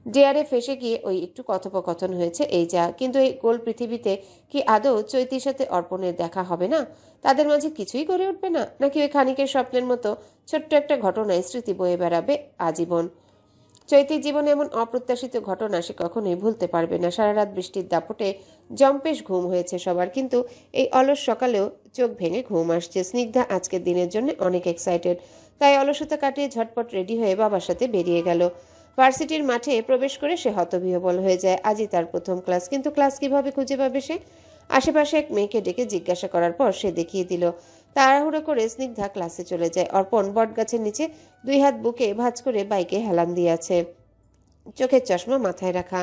ডেয়ারে ফেসে গিয়ে ওই একটু কথোপকথন হয়েছে, এই যা। কিন্তু এই গোল পৃথিবীতে কি আদৌ চৈতির সাথে অর্পণের দেখা হবে না? তাদের মাঝে কিছুই গড়ে উঠবে না? নাকি ওই খানিকের স্বপ্নের মতো ছোট্ট একটা ঘটনায় স্মৃতি বয়ে বেড়াবে আজীবন? চৈতির জীবনে এমন অপ্রত্যাশিত ঘটনা সে কখনোই ভুলতে পারবে না। সারা রাত বৃষ্টির দাপটে জম্পেশ ঘুম হয়েছে সবার, কিন্তু এই অলস সকালেও চোখ ভেঙে ঘুম আসছে। স্নিগ্ধা আজকের দিনের জন্য অনেক এক্সাইটেড, তাই অলসতা কাটিয়ে ঝটপট রেডি হয়ে বাবার সাথে বেরিয়ে গেল। ভার্সিটির মাঠে প্রবেশ করে সে হতবিহ্বল হয়ে যায়। আজই তার প্রথম ক্লাস, কিন্তু ক্লাস কিভাবে খুঁজে পাবে সে? আশেপাশে এক মেয়েকে ডেকে জিজ্ঞাসা করার পর সে দেখিয়ে দিল। তাড়াহুড়ো করে স্নিগ্ধা ক্লাসে চলে যায়। অর্পণ বটগাছের নিচে দুই হাত বুকে ভাঁজ করে বাইকে হেলান দিয়ে আছে, চোখের চশমা মাথায় রাখা,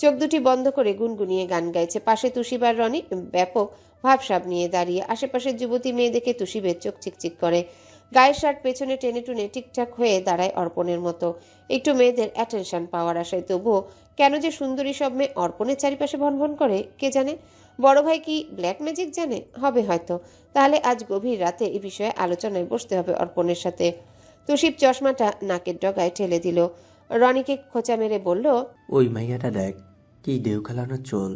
চোখ দুটি বন্ধ করে গুনগুনিয়ে গান গাইছে। পাশে তুষিবার রনি ব্যাপক ভাবসাব নিয়ে দাঁড়িয়ে। আশেপাশের যুবতী মেয়ে দেখে তুষিবের চোখ চিকচিক করে। গায়ের শার্ট পেছনে টেনে টুনে ঠিকঠাক হয়ে দাঁড়ায় অর্পণের মতো, একটু মেয়েদের অ্যাটেনশন পাওয়ার আশায়। তবুও কেন যে সুন্দরী সব মেয়ে অর্পণের চারিপাশে ভনভন করে কে জানে? বড় ভাই কি ব্ল্যাক ম্যাজিক জানে? হবে হয়তো। তাহলে আজ গভীর রাতে এই বিষয়ে আলোচনায় বসতে হবে অর্পণের সাথে। তুষিব চশমাটা নাকের ডগায় ঠেলে দিল। রনিকে খোঁচা মেরে বলল, ওই মাইয়াটা দেখ, কি ঢেউ খেলানো চুল।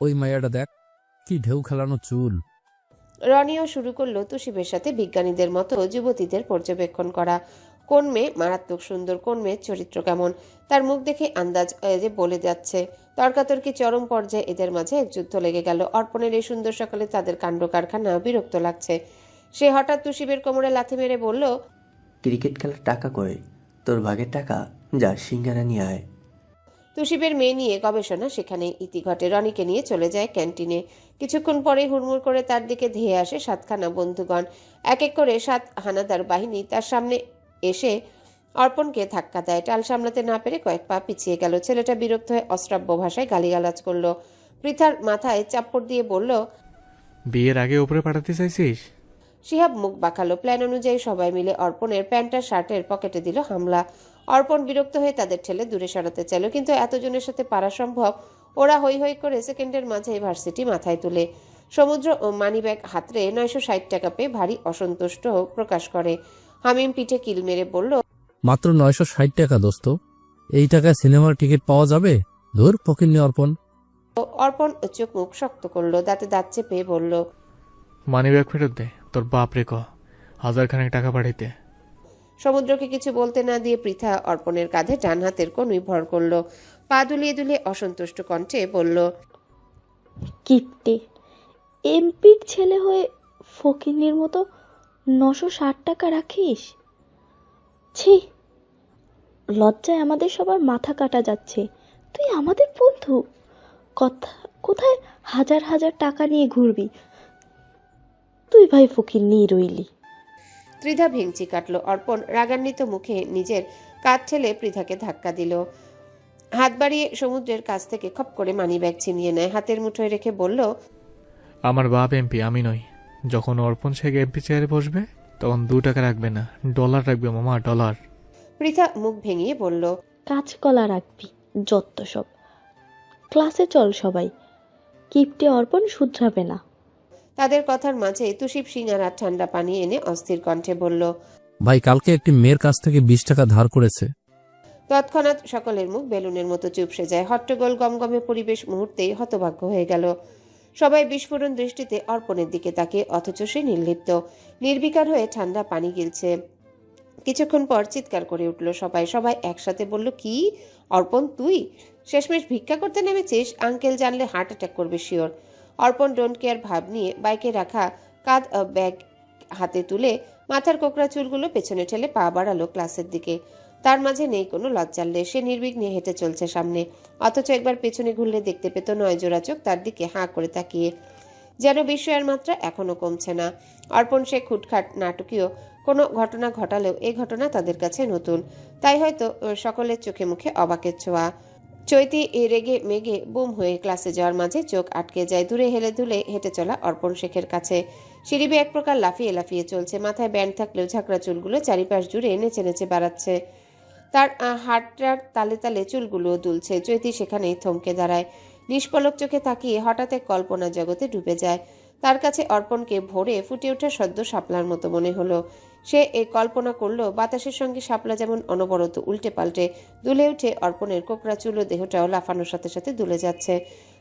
ওই মাইয়াটা দেখ, কি ঢেউ খেলানো চুল। রনিও শুরু করলো তুষিবের সাথে বিজ্ঞানীদের মতো যুবতীদের পর্যবেক্ষণ করা। কোন মেয়ে মারাত্মক সুন্দর, কোন মেয়ের চরিত্র কেমন, তার মুখ দেখে আন্দাজ যে বলে যাচ্ছে। তর্কাতর্কি চরম পর্যায়ে এদের মাঝে এক যুদ্ধ লেগে গেল। অর্পণের এই সুন্দর সকালে তাদের কাণ্ড কারখানা বিরক্ত লাগছে। সে হঠাৎ তুষিবের কোমরে লাথি মেরে বলল, ক্রিকেট খেলার টাকা কই? তোর ভাগের টাকা, যা সিঙ্গারা নিয়ে আয়। তুষিবের মেয়ে নিয়ে গবেষণা সেখানে ইতি ঘটে। রনিকে নিয়ে চলে যায় ক্যান্টিনে। কিছুক্ষণ পরে হুড়মুড় করে তার দিকে ধেয়ে আসে 7খানা বন্ধুগণ। এক এক করে 7 হানাদার বাহিনী তার সামনে এসে অর্পণকে ধাক্কা দেয়। টাল সামলাতে না পেরে কয়েক পা পিছিয়ে গেল। ছেলেটা বিরক্ত হয়ে অশ্রাব্য ভাষায় গালিগালাজ করলো। পৃথার মাথায় চাপ্পড় দিয়ে বলল, বিয়ের আগে উপরে পাঠাতে চাইছিস? শিহাব মুখ বাঁকালো। প্ল্যান অনুযায়ী সবাই মিলে অর্পণের প্যান্ট আর শার্টের পকেটে দিল হামলা। অর্পণ বিরক্ত হয়ে তাদের ঠেলে দূরে সরাতে চাইল, কিন্তু এতজনের সাথে পারা সম্ভব? ওরা হৈ হৈ করে সেকেন্ডের মাঝে ভার্সিটি মাথায় তুলে। সমুদ্র ও মানিব্যাগ হাতড়ে 960 টাকা পেয়ে ভারী অসন্তুষ্ট প্রকাশ করে। হামিম পিঠে কিল মেরে বলল, মাত্র 960 টাকা দোস্ত, এই টাকায় সিনেমার টিকিট পাওয়া যাবে? ধুর ফকিন্নি অর্পণ। অর্পণ চোখ মুখ শক্ত করলো, দাঁতে দাঁত চেপে বলল, মানি ব্যাগ ফেরত দে, তোর বাপ রে ক 1000 টাকা পাঠাইতে। সমুদ্রকে কিছু বলতে না দিয়ে পৃথা অর্পণের কাঁধে ডান হাতের কনুই ভর করলো, পা দুলিয়ে দুলিয়ে অসন্তুষ্ট কণ্ঠে বলল, কিপ্টে এমপির ছেলে হয়ে ফকিন্নির মতো 960 টাকা রাখিস? ছি, লজ্জায় আমাদের সবার মাথা কাটা যাচ্ছে। তুই আমাদের বন্ধু, কোথায় হাজার হাজার টাকা নিয়ে ঘুরবি? তুই ভাই ফকিন্নিই রইলি। ত্রিধা ভেঙচি কাটলো। অর্পণ রাগান্বিত মুখে নিজের কাঁধ ঠেলে পৃথাকে ধাক্কা দিল। হাত বাড়িয়ে সমুদ্রের কাছ থেকে খপ করে মানিব্যাগ ছিনিয়ে নেয়, হাতের মুঠোয় রেখে বলল, আমার বাপ এমপি, আমি নই। যখন অর্পণ শেখ এমপি চেয়ারে বসবে তখন 2 টাকা রাখবে না, ডলার রাখবে মামা, ডলার। পৃথা মুখ ভেঙিয়ে বলল, কাঁচকলা রাখবি যত সব। ক্লাসে চল সবাই, কিপ্টে অর্পণ শুধরাবে না। তাদের কথার মাঝে তুষিব সিঙ্গারা ঠান্ডা পানি এনে অস্থির কণ্ঠে বলল, ভাই কালকে একটি মেয়ের কাছ থেকে 20 টাকা ধার করেছে। তৎক্ষণাৎ সকলের মুখ বেলুনের মতো চুপসে যায়। হট্টগোল গমগমে পরিবেশ মুহূর্তেই হতভাগ্য হয়ে গেল। সবাই বিস্ফোরণ দৃষ্টিতে অর্পণের দিকে তাকিয়ে, অথচ সে নির্লিপ্ত, নির্বিকার হয়ে ঠান্ডা পানি গিলছে। কিছুক্ষণ পর চিৎকার করে উঠল সবাই একসাথে বলল, কি অর্পণ, তুই শেষমেশ ভিক্ষা করতে নেমেছিস? আঙ্কেল জানলে হার্ট অ্যাটাক করবে শিওর। অর্পণ ডোন্ট কেয়ার ভাব নিয়ে বাইকে রাখা কাঁধ ব্যাগ হাতে তুলে মাথার কোকড়া চুলগুলো পেছনে ঠেলে পা বাড়ালো ক্লাসের দিকে। তার মাঝে নেই কোনো লজ্জার লেশ, সে নির্বিঘ্নে হেঁটে চলছে সামনে, অথচ একবার পেছনে ঘুরলে দেখতে পেত 9 জোড়া চোখ তার দিকে হাঁ করে তাকিয়ে, যেন বিস্ময়ের মাত্রা এখনো কমছে না। অর্পণ সে খুটখাট নাটকীয় কোনো ঘটনা ঘটালেও এই ঘটনা তাদের কাছে নতুন, তাই হয়তো সকলের চোখে মুখে অবাকের ছোঁয়া। চৈতি রেগে মেগে বুম হয়ে ক্লাসে যাওয়ার মাঝে চোখ আটকে যায়। দূরে হেলে দুলে হেঁটে চলা অর্পণ শেখের কাছে। সিঁড়ি বেয়ে এক প্রকার লাফিয়ে লাফিয়ে চলছে, মাথায় ব্যান্ড থাকলেও ঝাঁকড়া চুলগুলো চারিপাশ জুড়ে নেচে নেচে বাড়াচ্ছে। তার হাঁটার তালে তালে চুলগুলোও দুলছে। চৈতি সেখানেই থমকে দাঁড়ায়, নিষ্পলক চোখে তাকিয়ে হঠাৎ এক কল্পনা জগতে ডুবে যায়। তার কাছে অর্পণকে ভোরে ফুটে ওঠা সদ্য শাপলার মতো মনে হলো। সে এই কল্পনা করলো, বাতাসের সঙ্গে শাপলা যেমন অনবরত উল্টে পাল্টে দুলে উঠে অর্পণের কোকড়া চুল ও দেহটাও লাফানোর সাথে সাথে দুলে যাচ্ছে।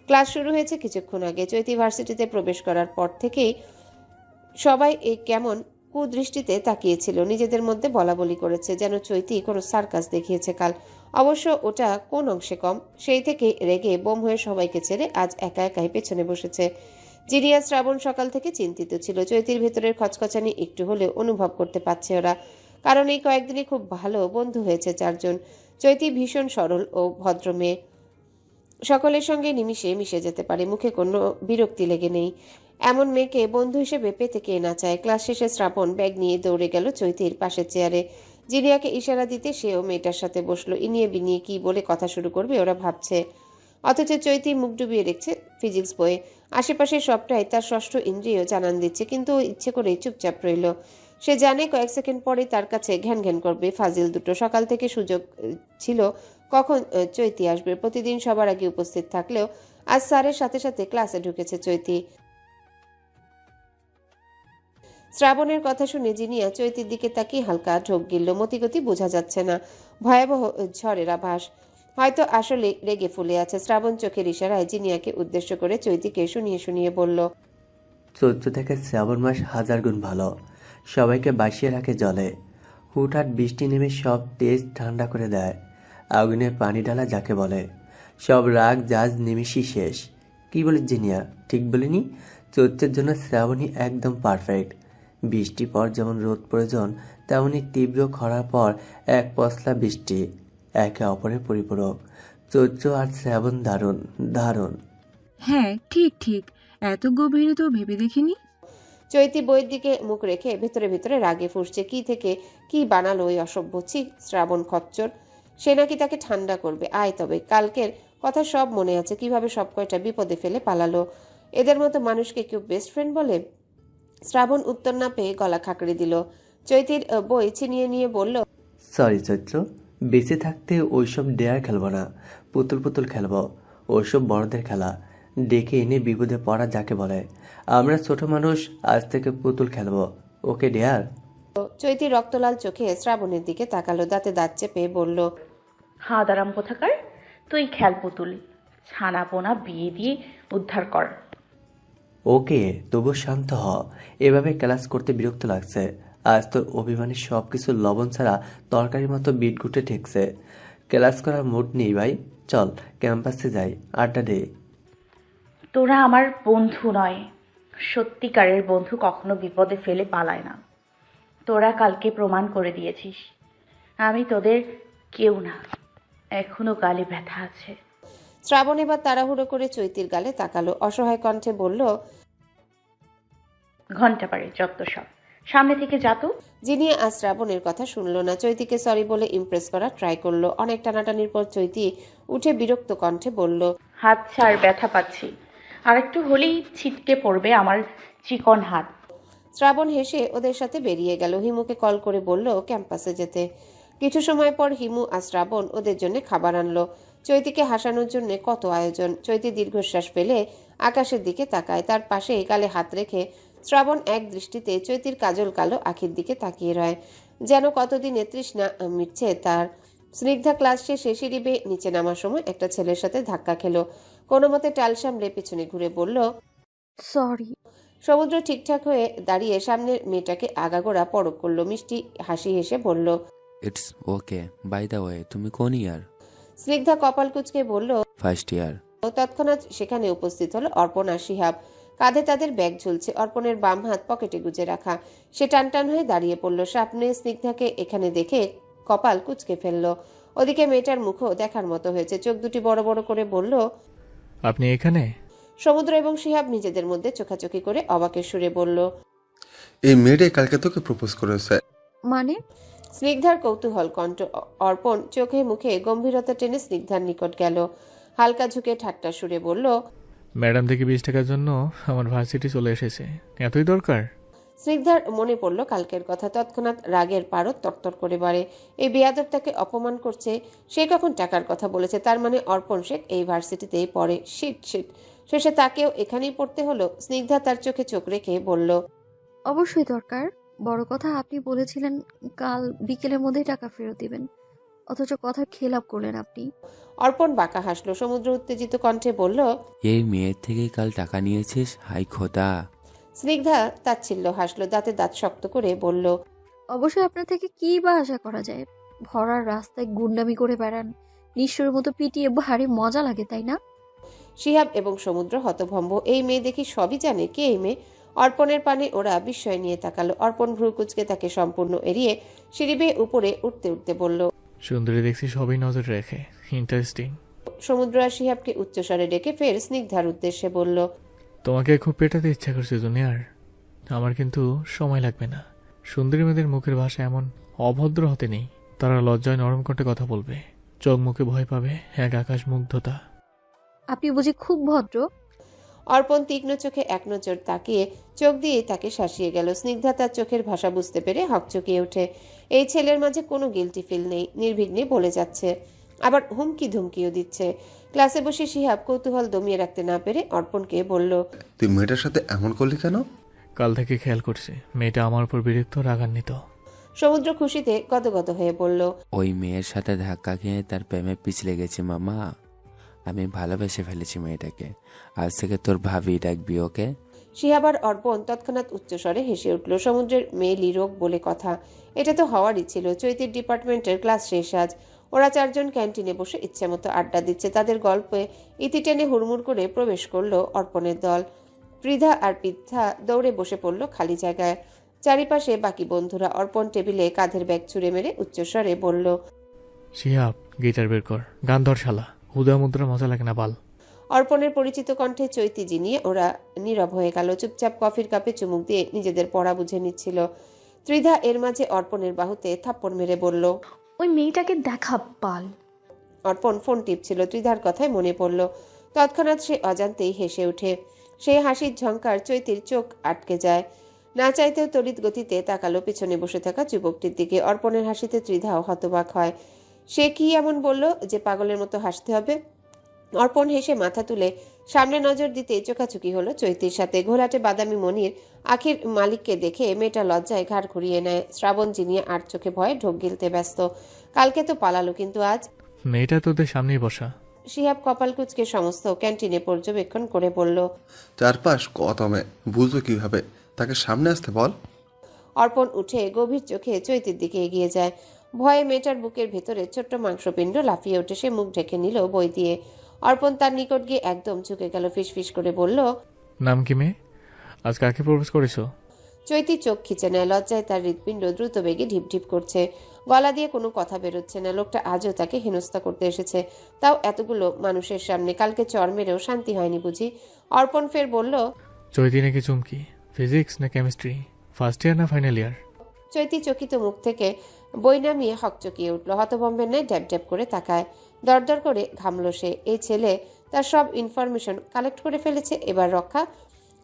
ক্লাস শুরু হয়েছে কিছুক্ষণ আগে। চৈতি ভার্সিটিতে প্রবেশ করার পর থেকেই সবাই এই কেমন কুদৃষ্টিতে তাকিয়েছিল, নিজেদের মধ্যে বলা বলি করেছে যেন চৈতি কোনো সার্কাস দেখিয়েছে কাল। অবশ্য ওটা কোন অংশে কম, সেই থেকে রেগে বোম হয়ে সবাইকে ছেড়ে আজ একা একাই পেছনে বসেছে। জিনিয়া শ্রাবণ সকাল থেকে চিন্তিত ছিল। চৈতির ভেতরের খচখচানি একটু হলেও অনুভব করতে পারছে ওরা, কারণ এই কয়েকদিনে খুব ভালো বন্ধু হয়েছে 4 জন। চৈতি ভীষণ সরল ও ভদ্র মেয়ে, সকলের সঙ্গে নিমিশে মিশে যেতে পারে, মুখে কোনো বিরক্তি লেগে নেই। এমন মেয়েকে বন্ধু হিসেবে পেতে কে না চায়। ক্লাস শেষে শ্রাবণ ব্যাগ নিয়ে দৌড়ে গেল চৈতির পাশের চেয়ারে। জিনিয়াকে ইশারা দিতে সেও মেয়েটার সাথে বসলো। ইনিয়ে বিনিয়ে কি বলে কথা শুরু করবে ওরা ভাবছে, অথচ চৈতি মুখ ডুবিয়ে রেখেছে ফিজিক্স বইয়ে। আশেপাশে সবটাই তার ষষ্ঠ ইন্দ্রিয় জানান দিচ্ছে, কিন্তু ইচ্ছে করেই চুপচাপ রইল। সে জানে কয়েক সেকেন্ড পরে তার কাছে ঘ্যান ঘ্যান করবে ফাজিল দুটো। সকাল থেকে সুযোগ ছিল কখন চৈতি আসবে। প্রতিদিন সবার আগে উপস্থিত থাকলেও আজ স্যারের সাথে সাথে ক্লাসে ঢুকেছে চৈতি। শ্রাবণের কথা শুনে জিনিয়া চৈতির দিকে তাকিয়ে হালকা ঢোক গিলল। মতিগতি বোঝা যাচ্ছে না, ভয়াবহ ঝড়ের আভাস, হয়তো আসলে রেগে ফুলে আছে। শ্রাবণ চোখের ইশারায় জিনিয়াকে উদ্দেশ্য করে চৈতিকে শুনিয়ে শুনিয়ে বলল, চৈত্র থেকে শ্রাবণ মাস 1000 গুণ ভালো, সবাইকে বাসিয়ে রাখে জলে। হুটহাট বৃষ্টি নেমে সব তেজ ঠান্ডা করে দেয়। আগুনে পানি ঢালা যাকে বলে, সব রাগ জাজ নিমিষই শেষ। কি বলিস জিনিয়া, ঠিক বলিনি? চৈত্রের জন্য শ্রাবণী একদম পারফেক্ট। বৃষ্টি পর যেমন রোদ প্রয়োজন, তেমনই তীব্র খরার পর এক পশলা বৃষ্টি, একে অপরের পরিপূরক। চৈত্র আর শ্রাবণ দারুণ দারুণ। হ্যাঁ ঠিক ঠিক, এত গভীরে তো ভেবে দেখিনি। চৈতি বইয়ের দিকে মুখ রেখে ভেতরে ভেতরে রাগে ফুঁসছে। কি থেকে কি বানালো ওই অসভ্য, ছি শ্রাবণ খচ্চর। সে নাকি তাকে ঠান্ডা করবে। আয় তবে, কালকের কথা সব মনে আছে, কিভাবে সব কয়টা বিপদে ফেলে পালালো। এদের মতো মানুষকে কেউ বেস্ট ফ্রেন্ড বলে? শ্রাবণ উত্তর না পেয়ে গলা খাকড়ে দিল। চৈতির বই ছিনিয়ে নিয়ে বলল, সরি চৈত্র, বেঁচে থাকতে ওইসব ডেয়ার খেলবো না, পুতুল পুতুল খেলবো। ওইসব বড়দের খেলা, ডেকে এনে বিপদে পড়া যাকে বলে। আমরা ছোট মানুষ, আজ থেকে পুতুল খেলবো, ওকে ডেয়ার? চৈতি রক্তলাল চোখে শ্রাবণের দিকে তাকালো, দাঁতে দাঁত চেপে বলল, হাদারাম কোথাকার, তুই খেল পুতুল, ছানা পোনা বিয়ে দিয়ে উদ্ধার কর। ওকে, তবু শান্ত হ। এভাবে ক্লাস করতে বিরক্ত লাগছে। আজ তোর অভিমানী সব কিছু লবণ ছাড়া তরকারির মতো বিট ঘুটে ঠেকছে। ক্লাস করার মুড নেই ভাই, চল ক্যাম্পাসে যাই, আড্ডা দে। তোরা আমার বন্ধু নয়, সত্যিকারের বন্ধু কখনো বিপদে ফেলে পালায় না। তোরা কালকে প্রমাণ করে দিয়েছিস আমি তোদের কেউ না, এখনো গালে ব্যথা আছে। শ্রাবণ এবার তাড়াহুড়ো করে চৈতির গালে তাকালো, অসহায় কণ্ঠে বলল, ঘন্টা পারে যত সব, সামনে থেকে যা তো। যিনি আজ শ্রাবণের কথা শুনলো না, চৈতিকে সরি বলে ইমপ্রেস করার ট্রাই করলো। অনেক টানাটানির পর চৈতি উঠে বিরক্ত কণ্ঠে বলল, হাত ছাড়, ব্যথা পাচ্ছি, আর একটু হলেই ছিটকে পড়বে আমার চিকন হাত। শ্রাবণ হেসে ওদের সাথে বেরিয়ে গেল। হিমুকে কল করে বলল ক্যাম্পাসে যেতে। কিছু সময় পর হিমু আর শ্রাবণ ওদের জন্য খাবার আনলো। চৈতিকে হাসানোর জন্য কত আয়োজন। চৈতি দীর্ঘশ্বাস ফেলে আকাশের দিকে তাকায়। তার পাশে গালে হাত রেখে শ্রাবণ এক দৃষ্টিতে চৈতির কাজল কালো আখির দিকে তাকিয়ে রয়, যেন কতদিনে তৃষ্ণা মিটছে তার। স্নিগ্ধা ক্লাস শেষে সিঁড়ি বেয়ে নিচে নামার সময় একটা ছেলের সাথে ধাক্কা খেলো। কোনো মতে টাল সামলে পেছনে ঘুরে বলল, সরি। সমুদ্র ঠিকঠাক হয়ে দাঁড়িয়ে সামনের মেয়েটাকে আগাগোড়া পরখ করলো। মিষ্টি হাসি হেসে বলল, it's okay. By the way, তুমি কোন ইয়ার? স্নিগ্ধা কপাল কুঁচকে বলল, ফার্স্ট ইয়ার। তৎক্ষণাৎ সেখানে উপস্থিত হলো অর্পণ আর শিহাব। কাঁধে তাদের ব্যাগ ঝুলছে, অর্পণের বাম হাত পকেটে গুজে রাখা। সে টানটান হয়ে দাঁড়িয়ে পড়ল। সামনে স্নিগ্ধাকে এখানে দেখে কপাল কুঁচকে ফেললো। ওদিকে মেয়েটার মুখও দেখার মতো হয়েছে, চোখ দুটি বড় বড় করে বলল, আপনি এখানে? সমুদ্র এবং শিহাব নিজেদের মধ্যে চোখাচোখি করে অবাকের সুরে বলল, এই মেয়েটাই কালকে তোকে প্রপোজ করেছে? মানে? স্নিগ্ধার কৌতূহল কণ্ঠ। অর্পণ চোখে মুখে গম্ভীরতা টেনে স্নিগ্ধার নিকট গেল। হালকা ঝুঁকে ঠাট্টা সুরে বলল, ম্যাডাম থেকে 20 টাকার জন্য আমার ভার্সিটি চলে এসেছে, এতই দরকার? স্নিগ্ধার মনে পড়ল কালকের কথা। তৎক্ষণাৎ রাগের পারদ তরতর করে বাড়ে। এই বেয়াদব তাকে অপমান করছে। সে কখন টাকার কথা বলেছে? তার মানে অর্পণ শেখ এই ভার্সিটিতেই পড়ে। শিট শিট, শেষে তাকেও এখানেই পড়তে হলো। স্নিগ্ধা তার চোখে চোখ রেখে বলল, অবশ্যই দরকার। বড় কথা, আপনি বলেছিলেন কাল বিকেলের মধ্যেই টাকা ফেরত দিবেন, অথচ কথার খেলাপ করলেন আপনি। অর্পণ বাঁকা হাসলো। সমুদ্র উত্তেজিত কণ্ঠে বলল, এই মেয়ের থেকেই কাল টাকা নিয়েছিস? হাই খোদা। স্নিগ্ধা তাচ্ছিল্য হাসলো, দাঁতে দাঁত শক্ত করে বলল, অবশ্যই আপনার থেকে কি বা আশা করা যায়? ভরার রাস্তায় গুন্ডামি করে বেড়ান, নিশ্চয়ের মতো পিটিয়ে ভারী মজা লাগে, তাই না? শিহাব এবং সমুদ্র হতভম্ব। এই মেয়ে দেখি সবই জানে। কে এই মেয়ে? অর্পণের পানে ওরা বিস্ময় নিয়ে তাকালো। অর্পণ ভ্রুকুচকে তাকে সম্পূর্ণ এড়িয়ে সিঁড়ি বেয়ে উপরে উঠতে উঠতে বলল, সুন্দরী দেখছি সবই নজর রেখে, ইন্টারেস্টিং। সমুদ্র আর শিহাবকে উচ্চস্বরে ডেকে ফের স্নিগ্ধার উদ্দেশ্যে বলল, তোমাকে খুব পেটাতে ইচ্ছা করছে জুনিয়র, আমার কিন্তু সময় লাগবে না। সুন্দরী মেয়েদের মুখের ভাষা এমন অভদ্র হতে নেই। তারা লজ্জায় নরম কণ্ঠে কথা বলবে, চোখ মুখে ভয় পাবে এক আকাশ মুগ্ধতা। আপনি বুঝি খুব ভদ্র? অর্পণ তীক্ষ্ণ চোখে এক নজর তাকিয়ে চোখ দিয়ে তাকে শাসিয়ে গেল। স্নিগ্ধা তার চোখের ভাষা বুঝতে পেরে হকচকিয়ে ওঠে। এই ছেলের মাঝে কোনো গিলটি ফিল নেই, নির্বিঘ্নে বলে যাচ্ছে, আবার হুমকি ধুমকিও দিচ্ছে। ক্লাসে বসে শিহাব কৌতূহল দমিয়ে রাখতে না পেরে অর্পণকে বলল, তুই মেয়েটার সাথে এমন করলি কেন? কাল থেকে খেয়াল করছি মেয়েটা আমার উপর বিরক্ত, রাগান্বিত। সমুদ্র খুশিতে গদগদ হয়ে বলল, ওই মেয়ের সাথে ধাক্কা খেয়ে তার প্রেমে পিছলে গেছি মামা। আমি ভালোবেসে ফেলেছি মেয়েটাকে। আজ থেকে তোর ভাবি ডাকবি ওকে। শিহাব আর অর্পণ তৎক্ষণাৎ উচ্চস্বরে হেসে উঠল। সমুদ্রের মেয়েলি রোগ বলে কথা, এটা তো হওয়ারই ছিল। চৈতির ডিপার্টমেন্টের ক্লাস শেষ আজ। ওরা চারজন ক্যান্টিনে বসে ইচ্ছেমতো আড্ডা দিচ্ছে। তাদের গল্পে ইতি টেনে হুড়মুড় করে প্রবেশ করলো অর্পণের দল। পৃথা আর পিদ্ধা দৌড়ে বসে পড়ল খালি জায়গায়। চারিপাশে বাকি বন্ধুরা। অর্পণ টেবিলে কাঁধের ব্যাগ ছুঁড়ে মেরে উচ্চস্বরে বলল, শিহাব গিটার বের কর, গান ধর শালা, হুদা মুদ্রা মজা লাগে না বাল। অর্পণের পরিচিত কণ্ঠে চৈতি জিনিয়ে ওরা নীরব হয়ে গেল। চুপচাপ কফির কাপে চুমুক দিয়ে নিজেদের পড়া বুঝে নিচ্ছিল। ত্রিধা এর মাঝে অর্পণের বাহুতে থাপ্পড় মেরে বলল, ওই মেয়েটাকে দেখা পাল। অর্পণ ফোন টিপছিল। ত্রিধার কথায় মনে পড়ল। তৎক্ষণাৎ সে অজান্তেই হেসে ওঠে। সেই হাসির ঝংকার চৈতির চোখ আটকে যায়। না চাইতেও তড়িৎ গতিতে তাকালো পিছনে বসে থাকা যুবকটির দিকে। অর্পণের হাসিতে ত্রিধাও হতবাক হয়। সে কি এমন বলল যে পাগলের মতো হাসতে হবে? অর্পণ হেসে মাথা তুলে সামনে নজর দিতে চোখাচুকি হলো চৈতির সাথে। ঘোলাটে বাদামি মনির আখির মালিককে দেখে মেয়েটা লজ্জায় ঘাড় ঘুরিয়ে নেয়। শ্রাবণ জিনিয়ে আর চোখে ভয়ে ঢোক গিলতে ব্যস্ত। কালকে তো পালালো, কিন্তু আজ? মেয়েটা তোদের সামনেই বসা। শিহাব কপাল কুঁচকে সমস্ত ক্যান্টিনে পর্যবেক্ষণ করে বলল, চারপাশ কত মেয়ে, বুঝবো কিভাবে? তাকে সামনে আসতে বল। অর্পণ উঠে গভীর চোখে চৈতির দিকে এগিয়ে যায়। ভয়ে মেয়েটার বুকের ভেতরে ছোট্ট মাংসপিণ্ড লাফিয়ে ওঠে। সে মুখ ঢেকে নিল বই দিয়ে। অর্পণ তার নিকট গিয়ে একদম ঝুঁকে গেল। ফিসফিস করে বলল, নাম কি মেয়ে? আজ কাকে প্রপোজ করেছো? চৈতি চোখ খিচে নেয়। লজ্জায় তার হৃৎপিণ্ড দ্রুত বেগে ঢিপ ঢিপ করছে। গলা দিয়ে কোনো কথা বেরোচ্ছে না। লোকটা আজও তাকে হেনস্থা করতে এসেছে, তাও এতগুলো মানুষের সামনে। কালকে চর মেরেও শান্তি হয়নি বুঝি? অর্পণ ফের বলল, চৈতি নাকি চুমকি? ফিজিক্স না কেমিস্ট্রি? ফার্স্ট ইয়ার না ফাইনাল ইয়ার? চৈতি চকিত মুখ থেকে বই নামিয়ে হকচকিয়ে উঠল। হতভম্বের ন্যায় ড্যাব ড্যাব করে তাকায়। দরদর করে ঘামল সে। এই ছেলে তার সব ইনফরমেশন কালেক্ট করে ফেলেছে, এবার রক্ষা?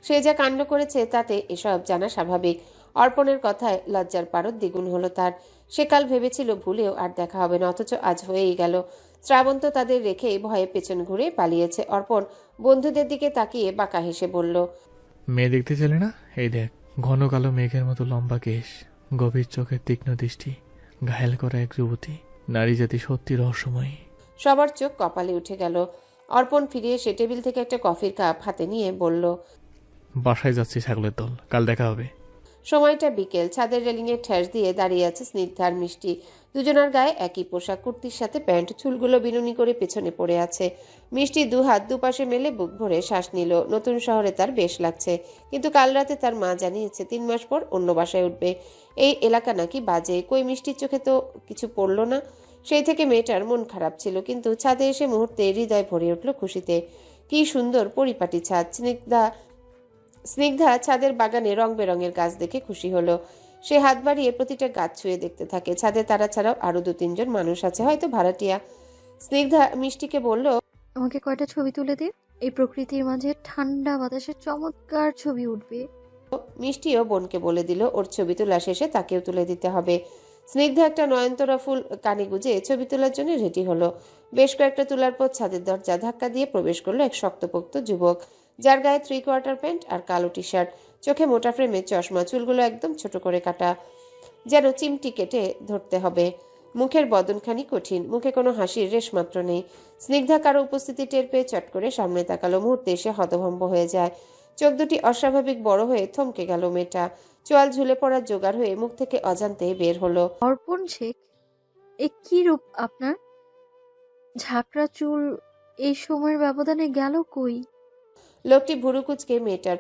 সে যা কাণ্ড করেছে তাতে এসব জানা স্বাভাবিক। অর্পণের কথায় লজ্জার পারদ দ্বিগুণ হলো তার। সে কাল ভেবেছিল ভুলেও আর দেখা হবে না, অথচ আজ হয়েই গেল। শ্রাবণ তো তাদের রেখেই ভয়ে পেছন ঘুরে পালিয়েছে। অর্পণ বন্ধুদের দিকে তাকিয়ে বাঁকা হেসে বলল, মেয়ে দেখতে চলে না? এই দেখ, ঘন কালো মেঘের মতো লম্বা কেশ, গভীর চোখের তীক্ষ্ণ দৃষ্টি, ঘায়েল করা এক যুবতী। নারী জাতি সত্যি রহস্যময়ী। সবার চোখ কপালে উঠে গেল। অর্পণ ফিরে এসে টেবিল থেকে একটা কফির কাপ হাতে নিয়ে বলল, বাসায় যাচ্ছি ছাগলের দল, কাল দেখা হবে। সময়টা বিকেল। ছাদের রেলিংয়ে ঠেস দিয়ে দাঁড়িয়ে আছে স্নিগ্ধা আর মিষ্টি। দুজনের গায়ে একই পোশাক, কুর্তির সাথে প্যান্ট। চুলগুলো বিনুনি করে পেছনে পড়ে আছে। মিষ্টি দুহাত দুপাশে মেলে বুক ভরে শ্বাস নিল। নতুন শহরে তার বেশ লাগছে, কিন্তু কাল রাতে তার মা জানিয়েছে 3 মাস পর অন্য বাসায় উঠবে। এই এলাকা নাকি বাজে। কই মিষ্টির চোখে তো কিছু পড়ল না। সেই থেকে মেয়েটার মন খারাপ ছিল, কিন্তু ছাদে এসে মুহূর্তে হৃদয় ভরে উঠল খুশিতে। কি সুন্দর পরিপাটি ছাদ। স্নিগ্ধা ছাদের বাগানে রং বেরঙের গাছ দেখে খুশি হলো। সে হাত বাড়িয়ে প্রতিটা গাছ ছুঁয়ে দেখতে থাকে। ছাদে তারা ছাড়াও আরো 2-3 জন মানুষ আছে, হয়তো ভাড়াটিয়া। স্নিগ্ধা মিষ্টিকে বলল, আমাকে কয়টা ছবি তুলে দে। এই প্রকৃতির মাঝে ঠান্ডা বাতাসে চমৎকার ছবি উঠবে। মিষ্টিও বোনকে বলে দিল ওর ছবি তোলা শেষে তাকেও তুলে দিতে হবে। স্নিগ্ধা একটা নয়নতারা ফুল কানে গুজে ছবি তোলার জন্য রেডি হলো। বেশ কয়েকটা তোলার পর ছাদের দরজা ধাক্কা দিয়ে প্রবেশ করলো এক শক্তপোক্ত যুবক, যার গায়ে 3/4 প্যান্ট আর কালো টি শার্ট। চোখে মোটা ফ্রেমের চশমা, চুলগুলো একদম ছোট করে কাটা, যেন চিমটি কেটে ধরতে হবে। মুখের বদনখানি কঠিন, মুখে কোনো হাসির রেশ মাত্র নেই। স্নিগ্ধা কারো উপস্থিতি টের পেয়ে চট করে সামনে তাকালো। মুহূর্তে এসে হতভম্ব হয়ে যায়। চোখ দুটি অস্বাভাবিক বড় হয়ে থমকে গেল মেয়েটা। চোয়াল ঝুলে পড়ার জোগাড় হয়ে মুখ থেকে অজান্তে বের হলো, অর্পণ শেখ, এ কি রূপ আপনার? ঝাঁকড়া চুল এই সময়ের ব্যবধানে গেল কই? লোকটি ভুরু কুচকে মেয়েটার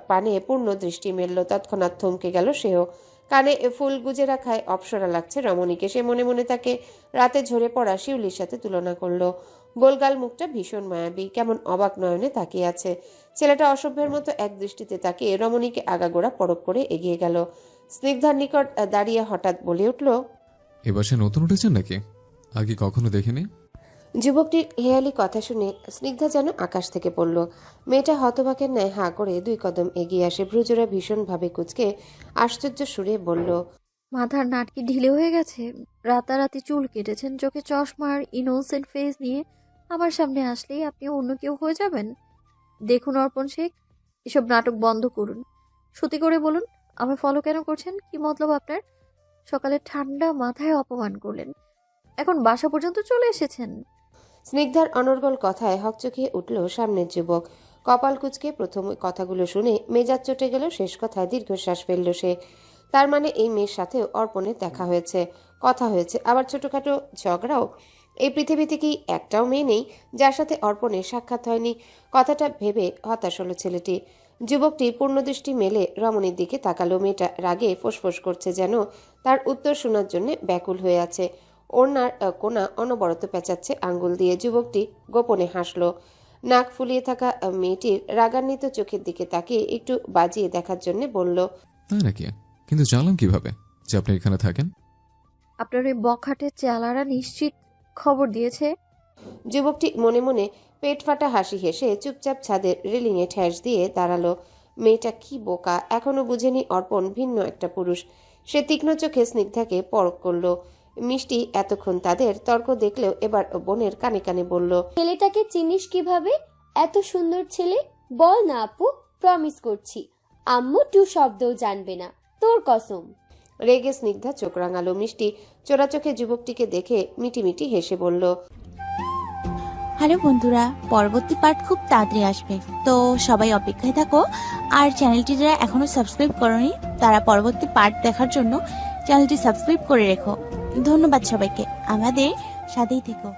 পানে পূর্ণ দৃষ্টি মেলল। তৎক্ষণাৎ থমকে গেল সেও। কানে ফুল গুজে রাখায় অপসরা লাগছে রমণীকে। সে মনে মনে তাকে রাতে ঝরে পড়া শিউলির সাথে তুলনা করলো। গোলগাল মুখটা ভীষণ মায়াবী, কেমন অবাক নয়নে তাকিয়ে আছে। ছেলেটা অসভ্যের মতো এক দৃষ্টিতে তাকিয়ে রমণীকে আগাগোড়া পরখ করে এগিয়ে গেল। স্নিগ্ধার নিকট দাঁড়িয়ে হঠাৎ বলে উঠল, এবার সে নতুন উঠেছেন নাকি? আগে কখনো দেখিনি। যুবকটির হেয়ালি কথা শুনে স্নিগ্ধা যেন আকাশ থেকে পড়ল। মেয়েটা হতবাকের ন্যায় হাঁ করে 2 কদম এগিয়ে আসে। ভ্রুজোড়া ভীষণভাবে কুচকে আশ্চর্য সুরে বলল, মাথার নাটকি ঢিলে হয়ে গেছে। রাতারাতি চুল কেটেছেন, চোখে চশমা আর ইনোসেন্ট ফেস নিয়ে আমার সামনে আসলেই আপনি অন্য কেউ হয়ে যাবেন। দেখুন অর্পণ শেখ, এসব নাটক বন্ধ করুন। সত্যি করে বলুন, আমায় ফলো কেন করছেন? কি মতলব আপনার? সকালে ঠান্ডা মাথায় অপমান করলেন, এখন বাসা পর্যন্ত চলে এসেছেন। স্নিগ্ধার অনর্গল কথায় হকচকিয়ে উঠল সামনের যুবক। কপাল কুচকে প্রথম কথাগুলো শুনে মেজাজ চটে গেল। শেষ কথায় দীর্ঘশ্বাস ফেলল সে। তার মানে এই মেয়ের সাথেও অর্পণের দেখা হয়েছে, কথা হয়েছে, আবার ছোটখাটো ঝগড়াও। এই পৃথিবীতে কি একটাও মেয়ে নেই যার সাথে অর্পণের সাক্ষাৎ হয়নি? কথাটা ভেবে হতাশ হলো ছেলেটি। যুবকটি পূর্ণদৃষ্টি মেলে রমণীর দিকে তাকালো। মেয়েটা রাগে ফোঁসফোঁস করছে, যেন তার উত্তর শোনার জন্য ব্যাকুল হয়ে আছে। ওড়নার কোনা অনবরত পেঁচাচ্ছে আঙ্গুল দিয়ে। যুবকটি গোপনে হাসলো। নাক ফুলিয়ে থাকা মেয়েটির রাগান্বিত চোখের দিকে তাকিয়ে একটু বাজিয়ে দেখার জন্য বলল, তাই নাকি? কিন্তু জানলাম কিভাবে যে আপনি এখানে থাকেন? আপনার ওই বখাটে চেলারা নিশ্চিত খবর দিয়েছে। যুবকটি মনে মনে পেট ফাটা হাসি হেসে চুপচাপ ছাদের রেলিংয়ে ঠেস দিয়ে দাঁড়ালো। মেয়েটা কি বোকা, এখনো বুঝেনি অর্পণ ভিন্ন একটা পুরুষ। সে তীক্ষ্ণ চোখে স্নিগ্ধাকে পরখ করলো। মিষ্টি এতক্ষণ তাদের তর্ক দেখলেও এবার বোনের কানে কানে বলল, ছেলেটাকে চিনিস কিভাবে? এত সুন্দর ছেলে? বল না আপু, প্রমিস করছি আম্মু টু শব্দও জানবে না, তোর কসম। রেগে স্নিগ্ধা চোখ রাঙালো। মিষ্টি চোরা চোখে যুবকটিকে দেখে মিটিমিটি হেসে বলল, হ্যালো বন্ধুরা, পরবর্তী পার্ট খুব তাড়াতাড়ি আসবে, তো সবাই অপেক্ষায় থাকো। আর চ্যানেলটি যারা এখনো সাবস্ক্রাইব করনি তারা পরবর্তী পার্ট দেখার জন্য চ্যানেলটি সাবস্ক্রাইব করে রেখো। ধন্যবাদ সবাইকে, আমাদের সাথেই থেকো।